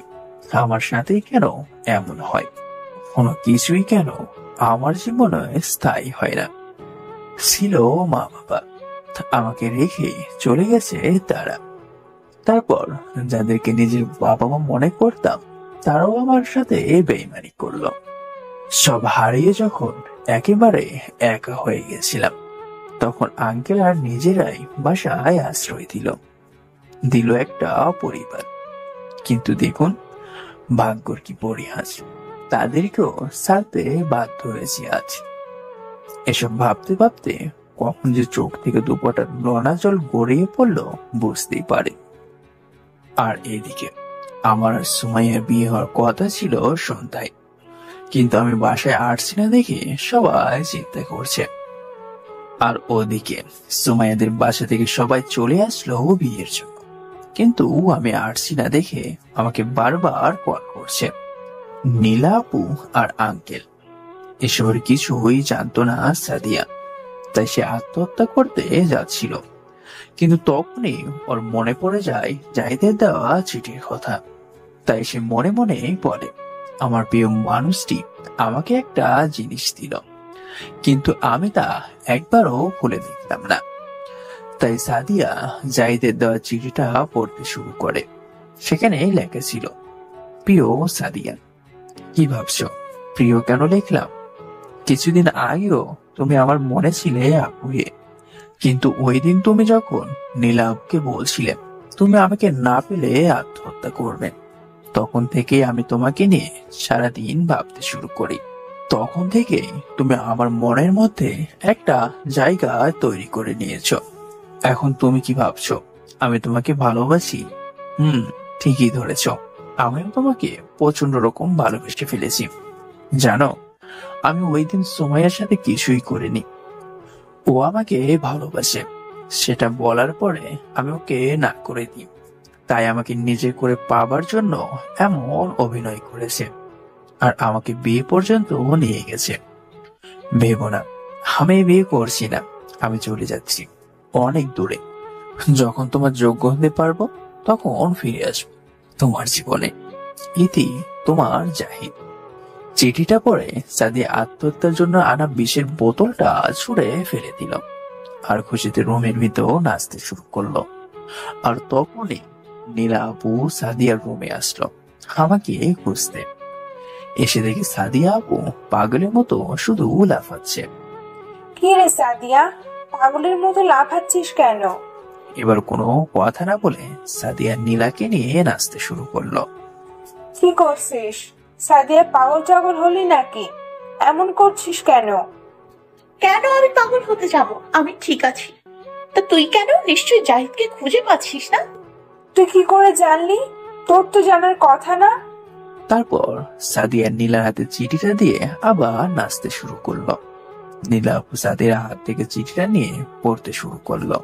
আমার সাথে কেন এমন হয়? কোনো কিছুই কেন আমার জীবনে স্থায়ী হয় না। ছিল মা বাবা, আমাকে রেখে চলে গেছে তারা। তারপর যাদেরকে নিজের বাবা মা মনে করতাম তারাও আমার সাথে বেইমানি করলো। সব হারিয়ে যখন একেবারে একা হয়ে গেছিলাম, তখন আঙ্কেল আর নিজেরাই বাসায় আশ্রয় দিল একটা পরিবার। কিন্তু দেখুন ভাগ্যর কি পরিহাস, তাদেরকেও ছাড়তে বাধ্য হয়েছি আজ। এসব ভাবতে ভাবতে কখন যে চোখ থেকে দুপটার নোনা জল গড়িয়ে পড়লো বুঝতেই পারে। আর এদিকে আমার আর সুমাইয়ার বিয়ে হওয়ার কথা ছিল সন্ধ্যায়, কিন্তু আমি বাসায় আসছি না দেখে সবাই চিন্তা করছে। আর ওদিকে সুমাইয়াদের বাসা থেকে সবাই চলে আসলো বিয়ের জন্য, কিন্তু আমি আসছি না দেখে আমাকে বারবার কল করছে। নীলা আপু আর আঙ্কেল এসবের কিছুই জানতো না সাদিয়া, তাই সে আত্মহত্যা করতে যাচ্ছিল। কিন্তু তখনই ওর মনে পড়ে যায় জাহিদের দেওয়া চিঠির কথা। তাই সে মনে মনে বলে, আমার প্রিয় মানুষটি আমাকে একটা জিনিস দিল, কিন্তু আমি তা একবারও খুলে দেখলাম না। তাই সাদিয়া জাহিদের দেওয়া চিঠিটা পড়তে শুরু করে। সেখানে লেখা ছিল, প্রিয় সাদিয়া, কি ভাবছো প্রিয় কেন লিখলাম? কিছুদিন আগেও তুমি আমার মনে ছিলে আপুয়ে, কিন্তু ওই দিন তুমি যখন নীলাভকে বলছিলে তুমি আমাকে না পেলে আত্মহত্যা করবে, তখন থেকে আমি তোমাকে নিয়ে সারাদিন ভাবতে শুরু করি। তখন থেকেই তুমি আমার মনের মধ্যে একটা জায়গা তৈরি করে নিয়েছো। এখন তুমি কি ভাবছো আমি তোমাকে ভালোবাসি? ঠিকই ধরেছ, আমিও তোমাকে প্রচন্ড রকম ভালোবেসে ফেলেছি। জানো, আমি ওই দিন সুমাইয়ার সাথে কিছুই করিনি। ও আমাকে ভালোবাসে সেটা বলার পরে আমি ওকে না করে দিই, তাই আমাকে নিজে করে পাবার জন্য এমন অভিনয় করেছে, আর আমাকে বিয়ে পর্যন্ত নিয়ে গেছে। ভেবো না আমি বিয়ে করছি না, আমি চলে যাচ্ছি অনেক দূরে। যখন তোমার যোগ্য হতে পারবো তখন ফিরে আসবো তোমার জীবনে। ইতি, তোমার জাহিদ। চিঠিটা পড়ে সাদিয়া আত্মহত্যার জন্য আনা বিষের বোতলটা ছুঁড়ে ফেলে দিল আর খুশিতে রুমের ভিতর নাচতে শুরু করলো। আর তখনই নীলা আপু সাদিয়ার রুমে আসলো আমাকে খুঁজতে। এসে দেখি সাদিয়া আপু পাগলের মতো শুধু লাফাচ্ছে। কি রে সাদিয়া, পাগলের মতো লাফাচ্ছিস কেন? এবার কোনো কথা না বলে সাদিয়া নীলাকে নিয়ে নাচতে শুরু করলো। কি করছিস সাদিয়া? পাগল টাগল হলি নাকি? এমন করছিস কেন? কেন আমি পাগল হতে যাব? আমি ঠিক আছি। তা তুই কেন? নিশ্চয়ই জাহিদকে খুঁজে পাচ্ছিস না। তুই কি করে জানলি? তোর তো জানার কথা না। তারপর সাদিয়া নীলার হাতে চিঠিটা দিয়ে আবার নাচতে শুরু করলো। নীলা আপু সাদিয়ার হাত থেকে চিঠিটা নিয়ে পড়তে শুরু করলো।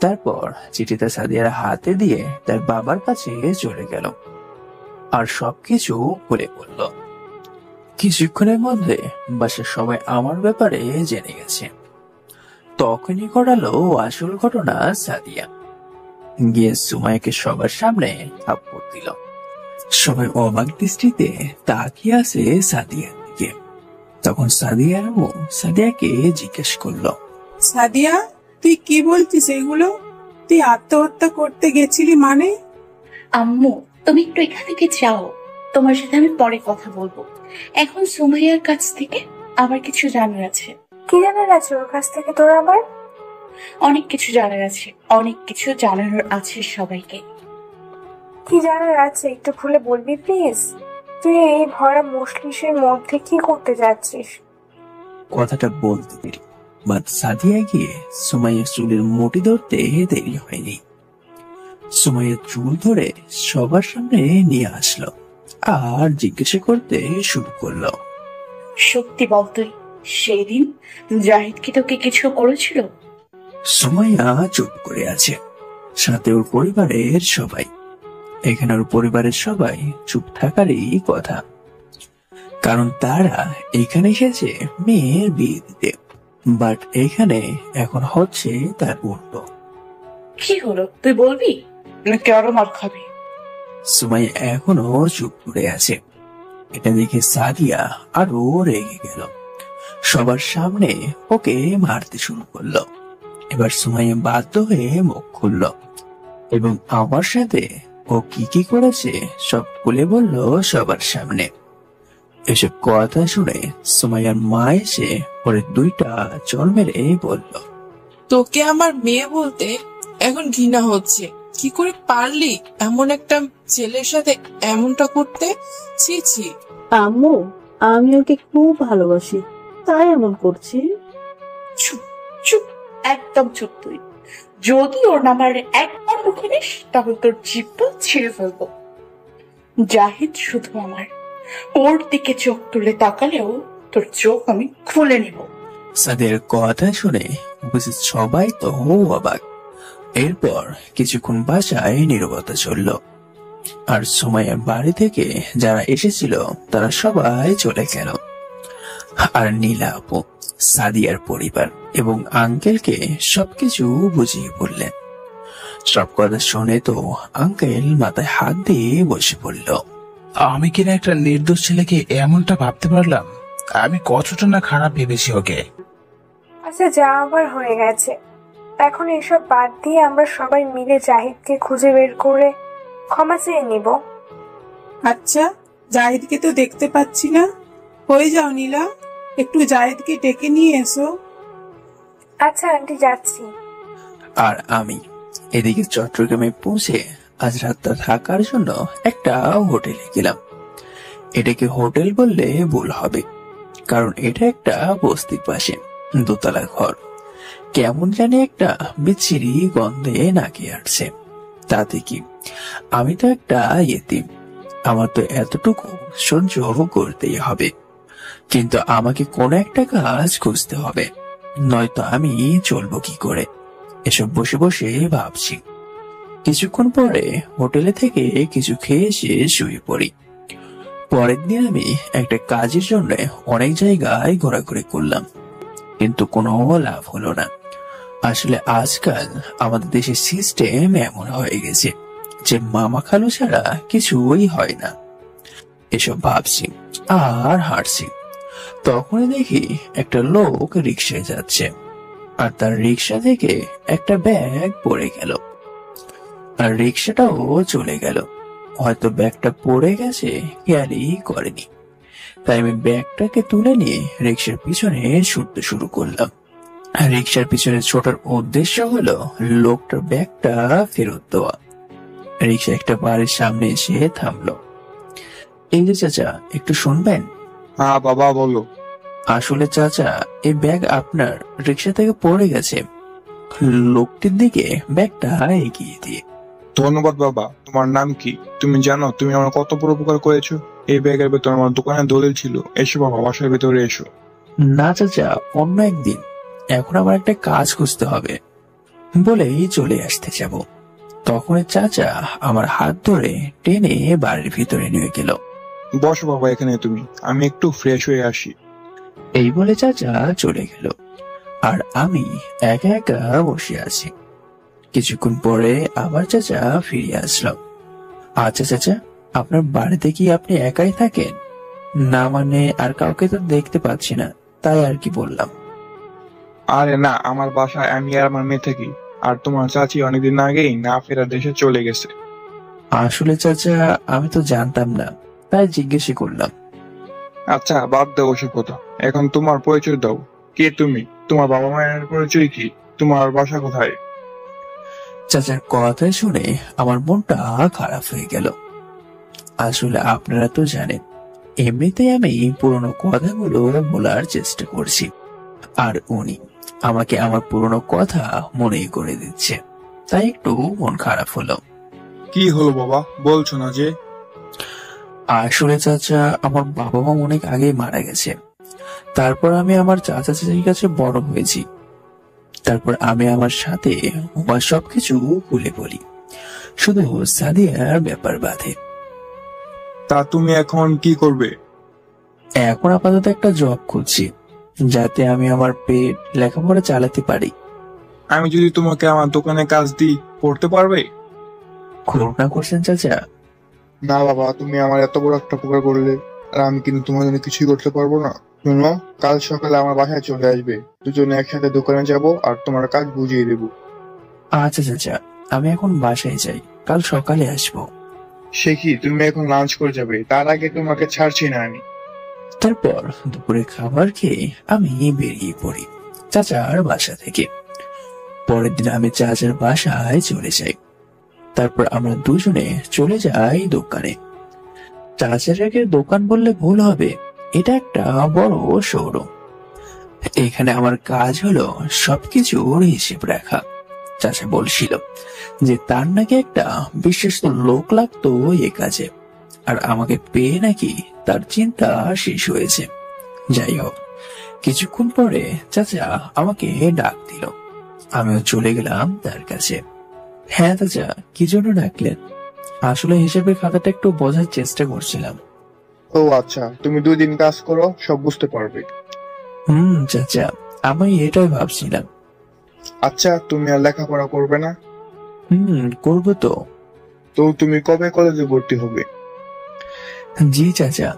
তারপর চিঠিটা সাদিয়ার হাতে দিয়ে তার বাবার কাছে চলে গেল আর সবকিছু খুলে বলল। কিছুক্ষণের মধ্যে বাসার সবাই আমার ব্যাপারে জেনে গেছে। তখনই ঘটালো আসল ঘটনা। সাদিয়া গিয়ে সুমাইয়াকে সবার সামনে থাপ্পড় দিল। সবাই অবাক দৃষ্টিতে তাকিয়ে আছে সাদিয়ার দিকে। তখন সাদিয়ার আম্মু সাদিয়াকে জিজ্ঞেস করলো, সাদিয়া, তুই কি বলছিস এগুলো? তুই আত্মহত্যা করতে গেছিলি মানে? আম্মু, তুমি একটু এখান থেকে যাও, তোমার সাথে আমি পরে কথা বলবো। এখন সুমাইয়ার কাছ থেকে আমার কিছু জানার আছে। কি জানার আছে ওর কাছ থেকে তোর? আবার অনেক কিছু জানার আছে, অনেক কিছু জানানোর আছে সবাইকে। কি জানার আছে একটু খুলে বলবি প্লিজ? তুই এই ভরা মুশলিশের মধ্যে কি করতে যাচ্ছিস? কথাটা বলতে দেরি, বাট সাদিয়া গিয়ে সুমাইয়ার চুলের মুঠি ধরতে দেরি হয়নি। সুমাইয়ার চুল ধরে সবার সামনে নিয়ে আসলো আর জিজ্ঞাসা করতে শুরু করলো, সত্যি বল, তুই সেই দিন জাহিদ কি তোকে কিছু করেছিল? সুমাইয়া চুপ করে আছে, সাথে ওর পরিবারের সবাই। এখানে ওর পরিবারের সবাই চুপ থাকারই কথা, কারণ তারা এখানে এসেছে মেয়ের বিয়ে দিতে। বাট এখানে এখন হচ্ছে তার উল্টো। কি হলো, তুই বলবি নাকি আরো মার খাবি? সুমাইয়া এখনো চুপ করে আছে। এটা দেখে সাদিয়া আরো রেগে গেল, সবার সামনে ওকে মারতে শুরু করলো। এবার সুমাইয়া বাধ্য হয়ে মুখ খুলল এবং আমার সাথে ও কি কি করেছে সব খুলে বলল সবার সামনে। এসব কথা শুনে সুমাইয়ার মা এসে ওরে দুইটা চড় মেরে বলল, তোকে আমার মেয়ে বলতে এখন ঘৃণা হচ্ছে। কি করে পারলি এমন একটা ছেলের সাথে এমনটা করতে? ছি ছি। আম্মু, আমি ওকে খুব ভালোবাসি, তাই এমন করছি। চুপ চুপ, একদম চুপ তুই। যদি ওর নামার একবার মুখে নিস তাহলে তোর জিভটা ছিঁড়ে ফেলবো। জাহিদ শুধু আমার, ওর দিকে চোখ তুলে তাকালেও তোর চোখ আমি খুলে নিব। সাদিয়ার কথা শুনে উপস্থিত সবাই তো অবাক। এরপর কিছুক্ষণ বাসায় নীরবতা চলল আর সুমাইয়ার বাড়ি থেকে যারা এসেছিল তারা সবাই চলে গেল। আর নীলা আপু সাদিয়ার পরিবার এবং আঙ্কেলকে সবকিছু বুঝিয়ে বললেন। সব কথা শুনে তো আঙ্কেল মাথায় হাত দিয়ে বসে পড়ল। আমি কিনা একটা নির্দোষ ছেলেকে এমনটা ভাবতে পারলাম? আমি কতটা না খারাপ ভেবেছি ওকে। আচ্ছা, যা আবার হয়ে গেছে, এখন এসব বাদ দিয়ে আমরা সবাই মিলে জাহিদকে খুঁজে বের করে ক্ষমা চেয়ে নিব। আচ্ছা, জাহিদকে তো দেখতে পাচ্ছি না। হয়ে যাও নীলা, একটু জাহিদকে ডেকে নিয়ে এসো। আচ্ছা আন্টি, যাচ্ছি। আর আমি এদিকে চট্টগ্রামে পৌঁছে আজ রাতটা থাকার জন্য একটা হোটেলে গেলাম। এটাকে হোটেল বললে ভুল হবে, কারণ এটা একটা বস্তির পাশে দোতলা ঘর। কেমন জানি একটা বিচ্ছিরি গন্ধে নাকে আসছে। তাতে কি, আমি তো একটা ইয়েতিম, আমার তো এতটুকু সহ্য করতেই হবে। কিন্তু আমাকে কোন একটা কাজ খুঁজতে হবে, নয়তো আমি চলবো কি করে। এসব বসে বসে ভাবছি। কিছুক্ষণ পরে হোটেলে থেকে কিছু খেয়ে এসে শুয়ে পড়ি। পরের দিন আমি একটা কাজের জন্য অনেক জায়গায় ঘোরাঘুরি করলাম, কিন্তু কোনো লাভ হলো না। আসলে আজকাল আমাদের দেশের সিস্টেম এমন হয়ে গেছে যে মামা খালু ছাড়া কিছুই হয় না। এসব ভাবছি আর হাঁটছি, তখনই দেখি একটা লোক রিক্সায় যাচ্ছে, আর তার রিক্সা থেকে একটা ব্যাগ পড়ে গেল, আর রিক্সাটাও চলে গেল। হয়তো ব্যাগটা পড়ে গেছে, খেয়ালই করেনি। তাই আমি ব্যাগটাকে তুলে নিয়ে রিক্সার পিছনে ছুটতে শুরু করলাম। রিক্সার পিছনে ছোটার উদ্দেশ্য হলো লোকটার ব্যাগটা ফেরত দেওয়া। রিক্সা একটা বাড়ির সামনে এসে থামলো। এই যে চাচা, একটু শুনবেন? হ্যাঁ বাবা, বলো। আসলে চাচা, এই ব্যাগ আপনার রিক্সা থেকে পড়ে গেছে। লোকটির দিকে ব্যাগটা এগিয়ে দিয়ে। ধন্যবাদ বাবা। তোমার নাম কি? তুমি জানো তুমি আমার কত বড় উপকার করেছো? এই ব্যাগের ভেতর আমার দোকানের দলিল ছিল। এসো বাবা, বাসার ভেতরে এসো। না চাচা, অন্য একদিন, এখন আমার একটা কাজ খুঁজতে হবে বলেই চলে আসতে যাব। তখন চাচা আমার হাত ধরে টেনে বাড়ির ভিতরে নিয়ে গেল। বসো বাবা এখানে তুমি, আমি একটু ফ্রেশ হয়ে আসি। এই বলে চাচা চলে গেল, আর আমি একা একা বসে আছি। কিছুক্ষণ পরে আবার চাচা ফিরে আসলো। আচ্ছা চাচা, আপনার বাড়িতে কি আপনি একাই থাকেন? না মানে আর কাউকে তো দেখতে পাচ্ছি না, তাই আর কি বললাম। আরে না, আমার বাসায় আমি আর আমার মেয়ে থাকি। আর তোমার চাচি অনেকদিন আগেই না ফেরা দেশে চলে গেছে। আসলে চাচা, আমি তো জানতাম না, তাই জিজ্ঞেস করলাম। আচ্ছা বাদ দাও ওসব কথা, এখন তোমার পরিচয় দাও। কে তুমি? তোমার বাবা মায়ের পরিচয় কি? তোমার বাসা কোথায়? চাচার কথা শুনে আমার মনটা খারাপ হয়ে গেল। আসলে আপনারা তো জানেন, এমনিতেই আমি পুরনো কথাগুলো বলার চেষ্টা করছি, আর উনি আমাকে আমার পুরনো কথা মনে করে দিচ্ছে, তাই একটু মন খারাপ হলো। কি হলো বাবা, বলছো না যে? আসলে চাচা, আমার বাবা মা অনেক আগেই মারা গেছে। তারপর আমি আমার চাচা চাচির কাছে বড় হয়েছি। তারপর আমি আমার সাথে আমার সবকিছু খুলে বলি, শুধু সাদিয়ার ব্যাপার বাদে। তা তুমি এখন কি করবে? এখন আপাতত একটা জব খুঁজছি, যাতে আমি আমার পেট লেখাপড়া চালাতে পারি। আমি যদি তোমাকে আমার দোকানে কাজ দিই, করতে পারবে? করুণা করছেন চাচা? না বাবা, তুমি আমার এত বড় একটা উপকার করলে, আর আমি কিন্তু তোমার জন্য কিছুই করতে পারবো না। শোনো, কাল সকালে আমার বাসায় চলে আসবে, দুজনে একসাথে দোকানে যাব আর তোমার কাজ বুঝিয়ে দেবো। আচ্ছা চাচা, আমি এখন বাসায় যাই, কাল সকালে আসবো। সে কি, তুমি এখন লাঞ্চ করে যাবে? তার আগে তোমাকে ছাড়ছি না আমি। তারপর দুপুরে খাবার খেয়ে আমি বেরিয়ে পড়ি চাচার বাসা থেকে। পরের দিন আমি চাচার বাসায় চলে যাই। তারপর আমরা দুজনে চলে যাই দোকানে। চাচার আগে দোকান বললে ভুল হবে, এটা একটা বড় শোরুম। এখানে আমার কাজ হলো সবকিছুর হিসেব রাখা। চাচা বলছিল যে তার নাকি একটা বিশ্বস্ত লোক লাগতো এ কাজে, আর আমাকে পেয়ে নাকি তার চিন্তা শেষ হয়েছে। যাই হোক, কিছুক্ষণ পরে চাচা আমাকে ডাক দিল। আমিও চলে গেলাম তার কাছে। হ্যাঁ চাচা, কি জন্য ডাকলেন? আসলে হিসেবের খাতাটা একটু বোঝার চেষ্টা করছিলাম। ও আচ্ছা, তুমি 2 দিন কাজ করো, সব বুঝতে পারবে। চাচা, আমি এটাই ভাবছিলাম। আচ্ছা, তুমি আর লেখাপড়া করবে না? করবো তো। তো তুমি কবে কলেজে ভর্তি হবে? জি চাচা,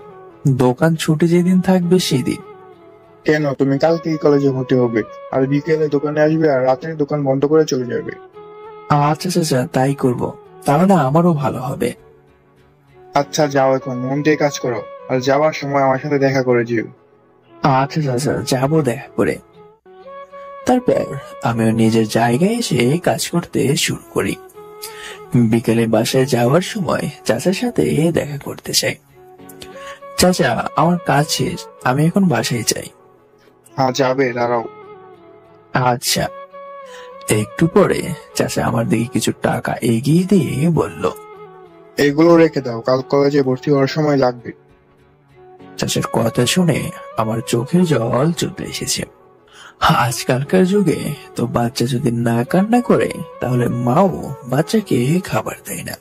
দোকান ছুটি যেদিন থাকবে সেদিন। কেন, তুমি কালকেই কলেজে ভর্তি হবে, আর বিকেলে দোকানে আসবে আর রাতে দোকান বন্ধ করে চলে যাবে। আচ্ছা চাচা, তাই করব, তাহলে আমারও ভালো হবে। আচ্ছা যাও, এখন মন দিয়ে কাজ করো, আর যাওয়ার সময় আমার সাথে দেখা করে যেও। আচ্ছা চাচা, যাবো দেখা করে। তারপর আমিও নিজের জায়গায় এসে কাজ করতে শুরু করি। বিকেলে বাসায় যাওয়ার সময় চাচার সাথে দেখা করতে চাই। চাচা, আমার কাজ শেষ, আমি এখন বাসায় যাই। হ্যাঁ যাবে, দাঁড়াও। আচ্ছা। একটু পরে চাচা আমার দিকে কিছু টাকা এগিয়ে দিয়ে বলল, এগুলো রেখে দাও, কাল কলেজে ভর্তি হওয়ার সময় লাগবে। চাচার কথা শুনে আমার চোখের জল চলে এসেছে। আজকালকার যুগে তো বাচ্চা যদি না কান্না করে তাহলে মাও বাচ্চাকে খাবার দেয় না,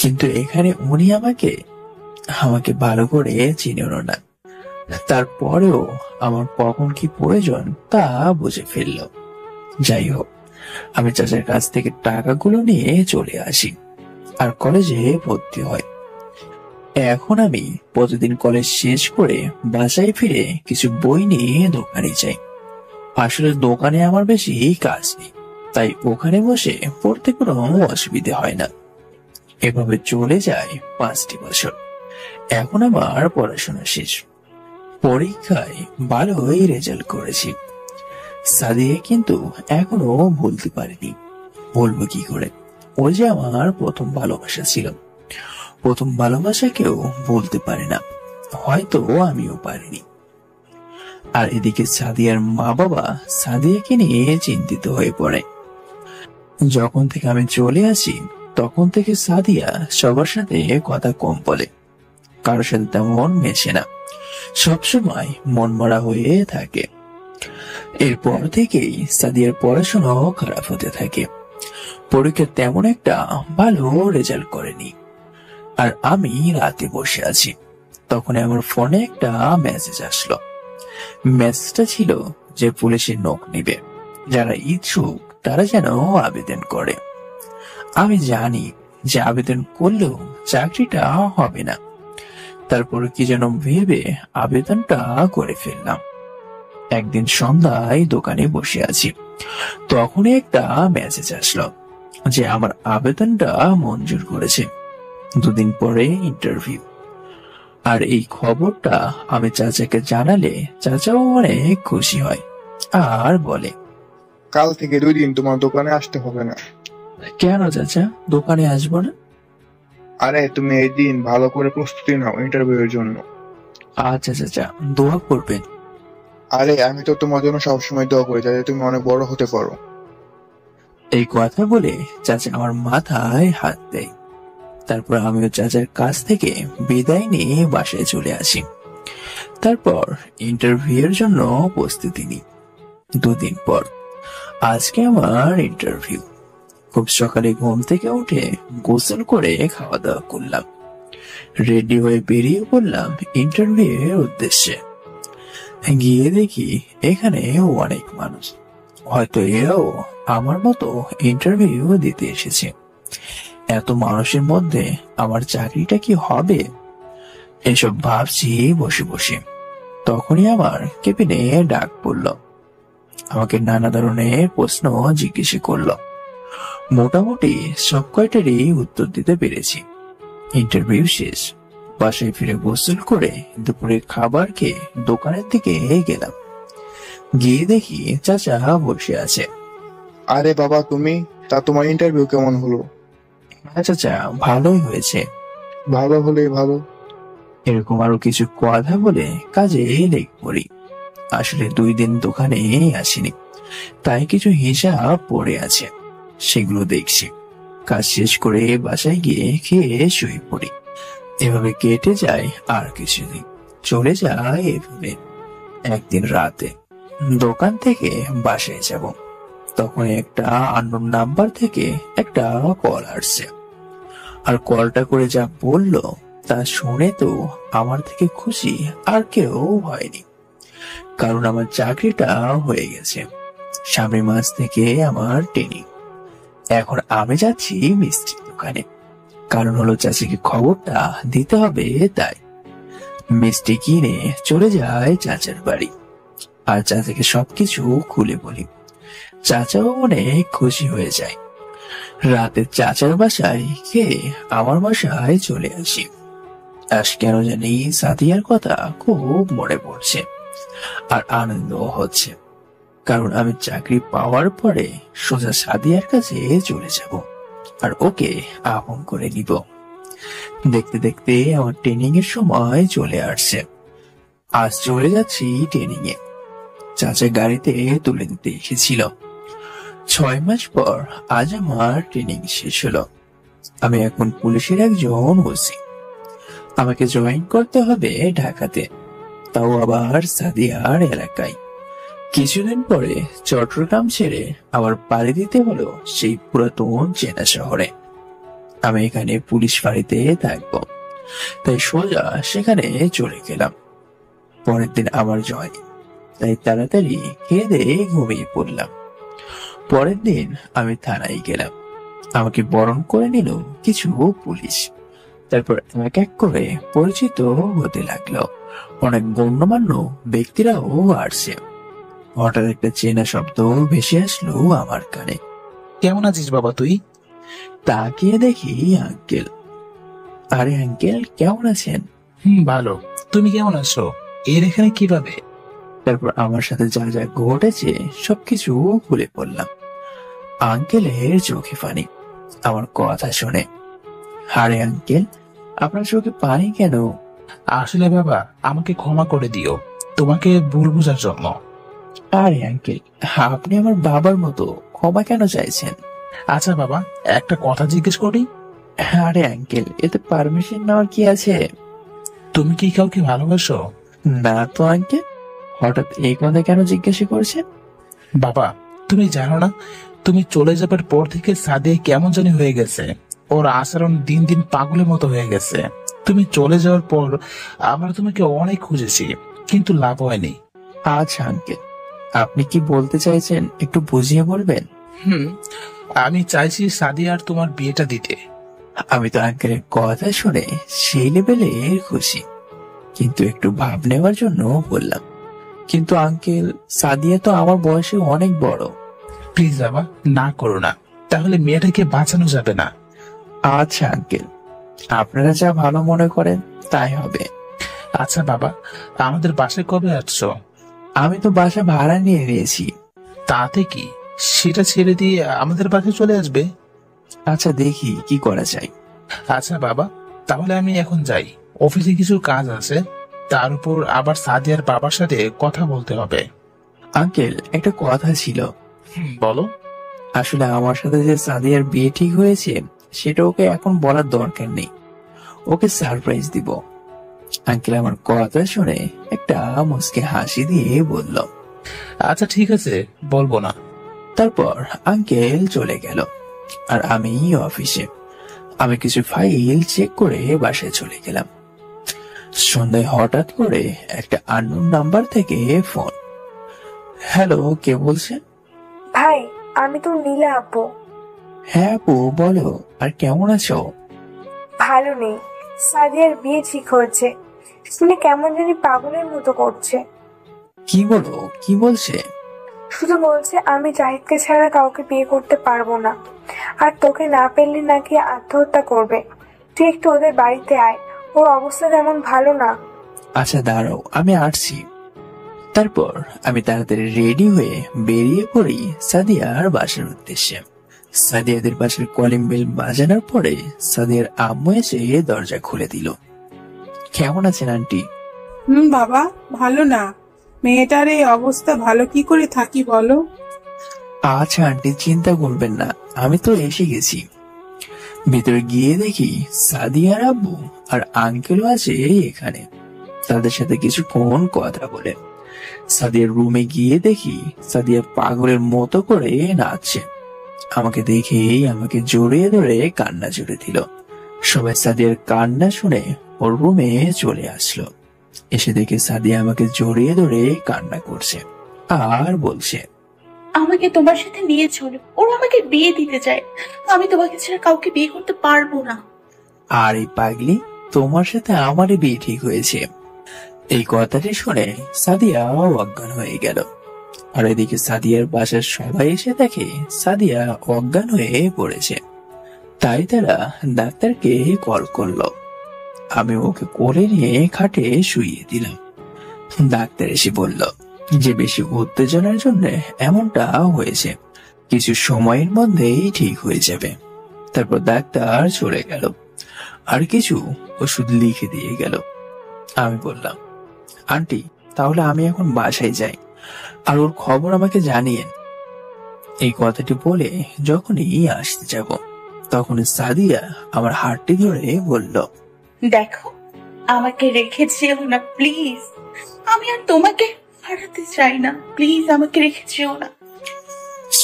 কিন্তু এখানে উনি আমাকে ভালো করে চিনেন না, তারপরেও আমার কখন কি প্রয়োজন তা বুঝে ফেলল। যাই হোক, আমি চাচার কাছ থেকে টাকাগুলো নিয়ে চলে আসি আর কলেজে ভর্তি হয়। এখন আমি প্রতিদিন কলেজ শেষ করে বাসায় ফিরে কিছু বই নিয়ে দোকানে যাই। আসলে দোকানে আমার বেশি কাজ নেই, তাই ওখানে বসে পড়তে কোনো অসুবিধে হয় না। এভাবে চলে যায় 5টি বছর। এখন আমার পড়াশোনা শেষ, পরীক্ষায় ভালোই রেজাল্ট করেছি। সাদিয়া কিন্তু এখনো ভুলতে পারিনি। বলবো কি করে, ও যে আমার প্রথম ভালোবাসা ছিল। প্রথম ভালোবাসাকেও বলতে পারে না, হয়তো আমিও পারিনি। আর এদিকে সাদিয়ার মা বাবা সাদিয়াকে নিয়ে চিন্তিত হয়ে পড়ে। যখন থেকে আমি চলে আসি তখন থেকে সাদিয়া সবার সাথে কথা কম বলে, কারোর সাথে তেমন মেশে না, সবসময় মনমরা হয়ে থাকে। এরপর থেকেই সাদিয়ার পড়াশোনাও খারাপ হতে থাকে। পরীক্ষা তেমন একটা ভালো রেজাল্ট করেনি। আর আমি রাতে বসে আছি, তখন আমার ফোনে একটা মেসেজ আসলো। মেসেজটা ছিল যে পুলিশের নখ নিবে, যারা ইচ্ছুক তারা যেন আবেদন করে। আমি জানি যে আবেদন করলেও চাকরিটা হবে না, তারপরে কি যেন ভেবে আবেদনটা করে ফেললাম। একদিন সন্ধ্যায় দোকানে বসে আছি, তখনই একটা মেসেজ আসলো যে আমার আবেদনটা মঞ্জুর করেছে। 2 দিন পরে ইন্টারভিউ। আর এই খবরটা আমি চাচাকে জানালে চাচাও অনেক খুশি হয় আর বলে, কাল থেকে 2 দিন তোমার দোকানে আসতে হবে না। কেন চাচা, দোকানে আসবো না? আরে তুমি এই দিন ভালো করে প্রস্তুতি নাও ইন্টারভিউ এর জন্য। আচ্ছা চাচা, দোয়া করবেন। আরে আমি তো তোমার জন্য সবসময় দোয়া করি যাতে তুমি অনেক বড় হতে পারো। এই কথা বলে চাচা আমার মাথায় হাত দেয়। তারপর আমিও চাচার কাছ থেকে বিদায় নিয়ে বাসায় চলে আসি। তারপর ইন্টারভিউ এর জন্য প্রস্তুতি নিই। 2 দিন পর আজকে আমার ইন্টারভিউ। খুব সকালে ঘুম থেকে উঠে গোসল করে খাওয়া দাওয়া করলাম, রেডি হয়ে বেরিয়ে পড়লাম ইন্টারভিউ এর উদ্দেশ্যে। গিয়ে দেখি এখানে অনেক মানুষ, হয়তো এরাও আমার মতো ইন্টারভিউ দিতে এসেছে। এত মানুষের মধ্যে আমার চাকরিটা কি হবে, এসব ভাবছি বসে বসে। তখনই আমার কেবিনে ডাক পড়ল। আমাকে নানা ধরনের প্রশ্ন জিজ্ঞেস করল। মোটামুটি সব কয়টারই উত্তর দিতে পেরেছি। ইন্টারভিউ শেষ। বাসায় ফিরে গোসল করে দুপুরে খাবার খেয়ে দোকানের দিকে গেলাম। গিয়ে দেখি চাচা বসে আছে। আরে বাবা তুমি, তা তোমার ইন্টারভিউ কেমন হলো? চাচা, ভালোই হয়েছে। ভালো হলেই ভালো। এরকম আরো কিছু কথা বলে কাজে লেগে পড়ি। আসলে 2 দিন দোকানে আসিনি, তাই কিছু হিসাব পড়ে আছে, সেগুলো দেখছি। কাজ শেষ করে বাসায় গিয়ে খেয়ে শুয়ে পড়ি। এভাবে কেটে যায় আর কিছুদিন। চলে যায় এভাবে। একদিন রাতে দোকান থেকে বাসায় যাব, তখন একটা আননোন নাম্বার থেকে একটা কল আসছে। আর কলটা করে যা বললো তা শুনে তো আমার থেকে খুশি আর কেউ হয়নি, কারণ আমার চাকরিটা হয়ে গেছে। সামনের মাস থেকে আমার ট্রেনিং। এখন আমি যাচ্ছি মিষ্টির দোকানে, কারণ হলো চাচিকে খবরটা দিতে হবে। তাই মিষ্টি কিনে চলে যায় চাচার বাড়ি। আর চাচাকে সবকিছু খুলে বলি। চাচাও অনেক খুশি হয়ে যায়। রাতে চাচার বাসায় খেয়ে আমার বাসায় চলে আসি। আজ কেন জানি সাদিয়ার কথা খুব মনে পড়ছে আর আনন্দ হচ্ছে, কারণ আমি চাকরি পাওয়ার পরে সোজা সাদিয়ার কাছে চলে যাব আর ওকে আপন করে নিব। দেখতে দেখতে আমার ট্রেনিং এর সময় চলে আসছে। আজ চলে যাচ্ছি ট্রেনিং এ। চাচা গাড়িতে তুলে দিতে এসেছিল। 6 মাস পর আজ আমার ট্রেনিং শেষ হলো। আমি এখন পুলিশের একজন ওসি। আমাকে জয়েন করতে হবে ঢাকাতে, তাও আবার সাদিয়ার এলাকায়। কিছুদিন পরে চট্টগ্রাম ছেড়ে আবার পাড়ি দিতে হলো সেই পুরাতন চেনা শহরে। আমি এখানে পুলিশ ফাঁড়িতে থাকবো, তাই সোজা সেখানে চলে গেলাম। পরের দিন আমার জয়েনিং, তাই তাড়াতাড়ি খেয়ে দিয়ে ঘুমিয়ে পড়লাম। পরের দিন আমি থানায় গেলাম। আমাকে বরণ করে নিল কিছু পুলিশ। তারপর এক এক করে পরিচিত হতে লাগলো। অনেক গণ্যমান্য ব্যক্তিরাও আসছে। হঠাৎ একটা চেনা শব্দ ভেসে আসলো আমার কানে। কেমন আছিস বাবা তুই? তাকিয়ে দেখি আঙ্কেল। আরে আঙ্কেল, কেমন আছেন? ভালো। তুমি কেমন আছো? এর এখানে কিভাবে? তারপর আমার সাথে যা যা ঘটেছে সবকিছু খুলে পড়লাম। আঙ্কেলের চোখে পানি আমার কথা শুনে। আরে আঙ্কেল, আপনার চোখে পানি কেন? আসলে বাবা, আমাকে ক্ষমা করে দিও তোমাকে ভুল বোঝার জন্য। আরে আঙ্কেল, আপনি আমার বাবার মতো, ক্ষমা কেন চাইছেন? আচ্ছা বাবা, একটা কথা জিজ্ঞেস করি? আরে আঙ্কেল, এতে পারমিশন নেওয়ার কি আছে? তুমি কি কাউকে ভালোবাসো? না তো আঙ্কেল, হঠাৎ এই কথা কেন জিজ্ঞাসা করছেন? বাবা, তুমি জানো না, তুমি চলে যাবার পর থেকে সাদিয়া কেমন জানি হয়ে গেছে। ওর আচরণ দিন দিন পাগলের মতো হয়ে গেছে। তুমি চলে যাওয়ার পর আমরা তোমাকে অনেক খুঁজেছি, কিন্তু লাভ হয়নি। আচ্ছা আঙ্কেল, আপনি কি বলতে চাইছেন একটু বুঝিয়ে বলবেন? আমি চাইছি সাদিয়া আর তোমার বিয়েটা দিতে। আমি তো আঙ্কেলের কথা শুনে সেই লেভেলে খুশি, কিন্তু একটু ভাব নেওয়ার জন্য বললাম, কিন্তু আঙ্কেল, সাদিয়া তো আমার বয়সে অনেক বড়। প্লিজ বাবা, না করো না, তাহলে মেয়েটাকে বাঁচানো যাবে না। আচ্ছা আঙ্কেল, আপনারা যা ভালো মনে করেন তাই হবে। আচ্ছা বাবা, আমাদের বাসায় কবে আসছো? আমি তো বাসা ভাড়া নিয়ে নিয়েছি। তাতে কি, সেটা ছেড়ে দিয়ে আমাদের বাসায় চলে আসবে? আচ্ছা, দেখি কি করা যায়। আচ্ছা বাবা, তাহলে আমি এখন যাই। অফিসে কিছু কাজ আছে, তার উপর আবার সাদিয়ার বাবার সাথে কথা বলতে হবে। আঙ্কেল, একটা কথা ছিল। বলো। আসলে আমার সাথে যে সাদিয়ার বিয়ে ঠিক হয়েছে সেটা ওকে এখন বলার দরকার নেই, ওকে সারপ্রাইজ দিব। আঙ্কেল আমার কথা শুনে একটা মুচকে হাসি দিয়ে বলল, আচ্ছা ঠিক আছে, বলবো না। তারপর আঙ্কেল চলে গেল আর আমি অফিসে। আমি কিছু ফাইল চেক করে বাসায় চলে গেলাম। সন্ধ্যায় হঠাৎ করে একটা আননোন নাম্বার থেকে ফোন। হ্যালো, কে বলছেন? ভাই, আমি তো নীলা আপু। হ্যাঁ আপু, বলো, আর কেমন আছো? ভালো নেই, সাদিয়ার বিয়ে ঠিক হয়েছে শুনে কেমন জানি পাগলের মতো করছে। কি বলো, কি বলছে? শুধু বলছে আমি জাহিদকে ছাড়া কাউকে বিয়ে করতে পারবো না, আর তোকে না পেলে নাকি আত্মহত্যা করবে। তুই একটু ওদের বাড়িতে আয়, ওর অবস্থা তেমন ভালো না। আচ্ছা দাঁড়াও, আমি আসছি। তারপর আমি তাড়াতাড়ি রেডি হয়ে বেরিয়ে পড়ি সাদিয়ার বাসার উদ্দেশ্যে। সাদিয়াদের বাসার কলিং বেল বাজানোর পরে সাদিয়ার আম্মু এসে দরজা খুলে দিল। কেমন আছেন আন্টি? বাবা, ভালো না। মেয়েটার এই অবস্থা, ভালো কি করে থাকি বলো? আচ্ছা আন্টি, চিন্তা করবেন না, আমি তো এসে গেছি। ভিতরে গিয়ে দেখি সাদিয়ার আব্বু আর আঙ্কেলও আছে এখানে। তাদের সাথে কিছুক্ষণ কথা বলে সাদিয়ার রুমে গিয়ে দেখি সাদিয়া পাগলের মতো করে নাচছে। আমাকে দেখেই আমাকে জড়িয়ে ধরে কান্না জুড়ে দিল। সবাই সাদিয়ার কান্না শুনে ওর রুমে চলে আসলো। এসে দেখে সাদিয়া আমাকে জড়িয়ে ধরে কান্না করছে আর বলছে, আমাকে তোমার সাথে নিয়ে চলো, ওরা আমাকে বিয়ে দিতে চায়। আমি তোমাকে ছাড়া কাউকে বিয়ে করতে পারবো না। আর এই পাগলি, তোমার সাথে আমারই বিয়ে ঠিক হয়েছে। এই কথাটি শুনে সাদিয়া অজ্ঞান হয়ে গেল। আর এদিকে সাদিয়ার বাসার সবাই এসে দেখে সাদিয়া অজ্ঞান হয়ে পড়েছে। তাই তারা ডাক্তারকে কল করলো। আমি ওকে কোলে নিয়ে খাটে শুইয়ে দিলাম। ডাক্তার এসে বলল যে বেশি উত্তেজনার জন্য এমনটা হয়েছে, কিছু সময়ের মধ্যেই ঠিক হয়ে যাবে। তারপর ডাক্তার চলে গেল আর কিছু ওষুধ লিখে দিয়ে গেল। আমি বললাম, আন্টি তাহলে আমি এখন বাসায় যাই, আর ওর খবর আমাকে জানিয়েন। এই কথাটি বলে যখনই আসতে যাব তখন সাদিয়া আমার হাতটি ধরে বলল, দেখো আমাকে রেখে যেও না প্লিজ, আমি আর তোমাকে হারাতে চাই না, প্লিজ আমাকে রেখে যেও না।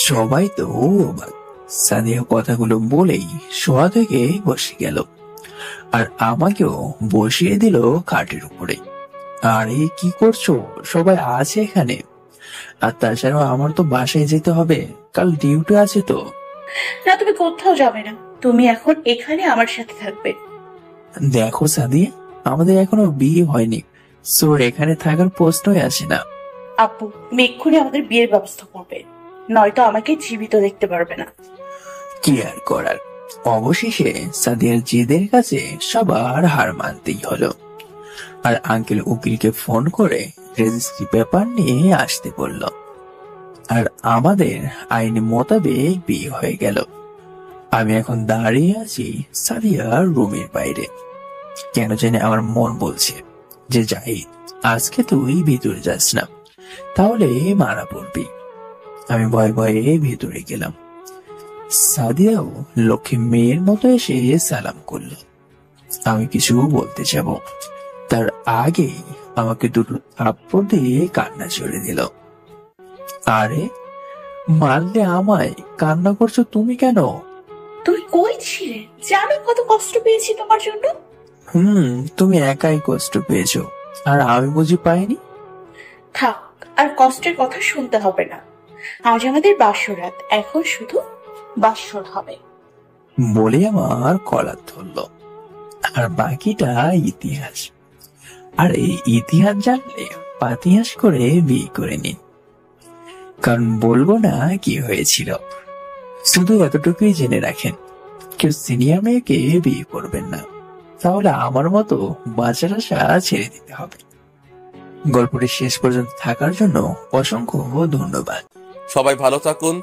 সবাই তো অবাক। সাদিয়া কথাগুলো বলেই শোয়া থেকে বসে গেল আর আমাকেও বসিয়ে দিল খাটের উপরে। আরে কি করছো, সবাই আছে এখানে। আর তাছাড়াও আমার তো বাসায় যেতে হবে, কাল ডিউটি আছে তো। না তুমি কোথাও যাবে না, তুমি এখন এখানে আমার সাথে থাকবে। দেখো সাদিয়া, আমাদের এখনো বিয়ে হয়নি, সো এখানে থাকার প্রশ্নই আসে না। আপু তুমি এক্ষুনি আমাদের বিয়ের ব্যবস্থা করবে, নয়তো আমাকে জীবিত দেখতে পারবে না। কি আর করার, অবশেষে সাদিয়ার জেদের কাছে সবার হার মানতেই হলো। আর আঙ্কেল উকিলকে ফোন করে রেজিস্ট্রি পেপার নিয়ে আসতে বলল। আর আমাদের আইন মোতাবেক বিয়ে হয়ে গেল। আমি এখন দাঁড়িয়ে আছি সাদিয়ার রুমের বাইরে। কেন জানি আমার মন বলছে যে জাহিদ, আজকে তুই ভিতরে যাস না, তাহলে মারা পড়বি। আমি ভয়ে ভয়ে ভিতরে গেলাম। সাদিয়াও লক্ষ্মী মেয়ের মতো এসে সালাম করলো। আমি কিছু বলতে যাব, তার আগে আমাকে দুটো থাপ্পড় দিয়ে কান্না ছেড়ে দিল। আরে মারলে আমায়, কান্না করছো তুমি কেন? তুমি কই ছিলে? জানো কত কষ্ট পেয়েছি তোমার জন্য। তুমি একাই কষ্ট পেয়েছো, আর আমি বুঝি পাইনি? থাক, আর কষ্টের কথা শুনতে হবে না। আজ আমাদের বাসরাত, এখন শুধু বাসর হবে। বলে আমার কলার ধরলো। আর বাকিটা ইতিহাস। আর এই ইতিহাস জানলে পাতিহাস করে বিয়ে করে নিন, কারণ বলবো না কি হয়েছিল। শুধু এতটুকুই জেনে রাখেন, কেউ সিনিয়র মেয়েকে বিয়ে করবেন না, তাহলে আমার মতো বাঁচার আশা ছেড়ে দিতে হবে। গল্পটি শেষ পর্যন্ত থাকার জন্য অসংখ্য ধন্যবাদ। সবাই ভালো থাকুন।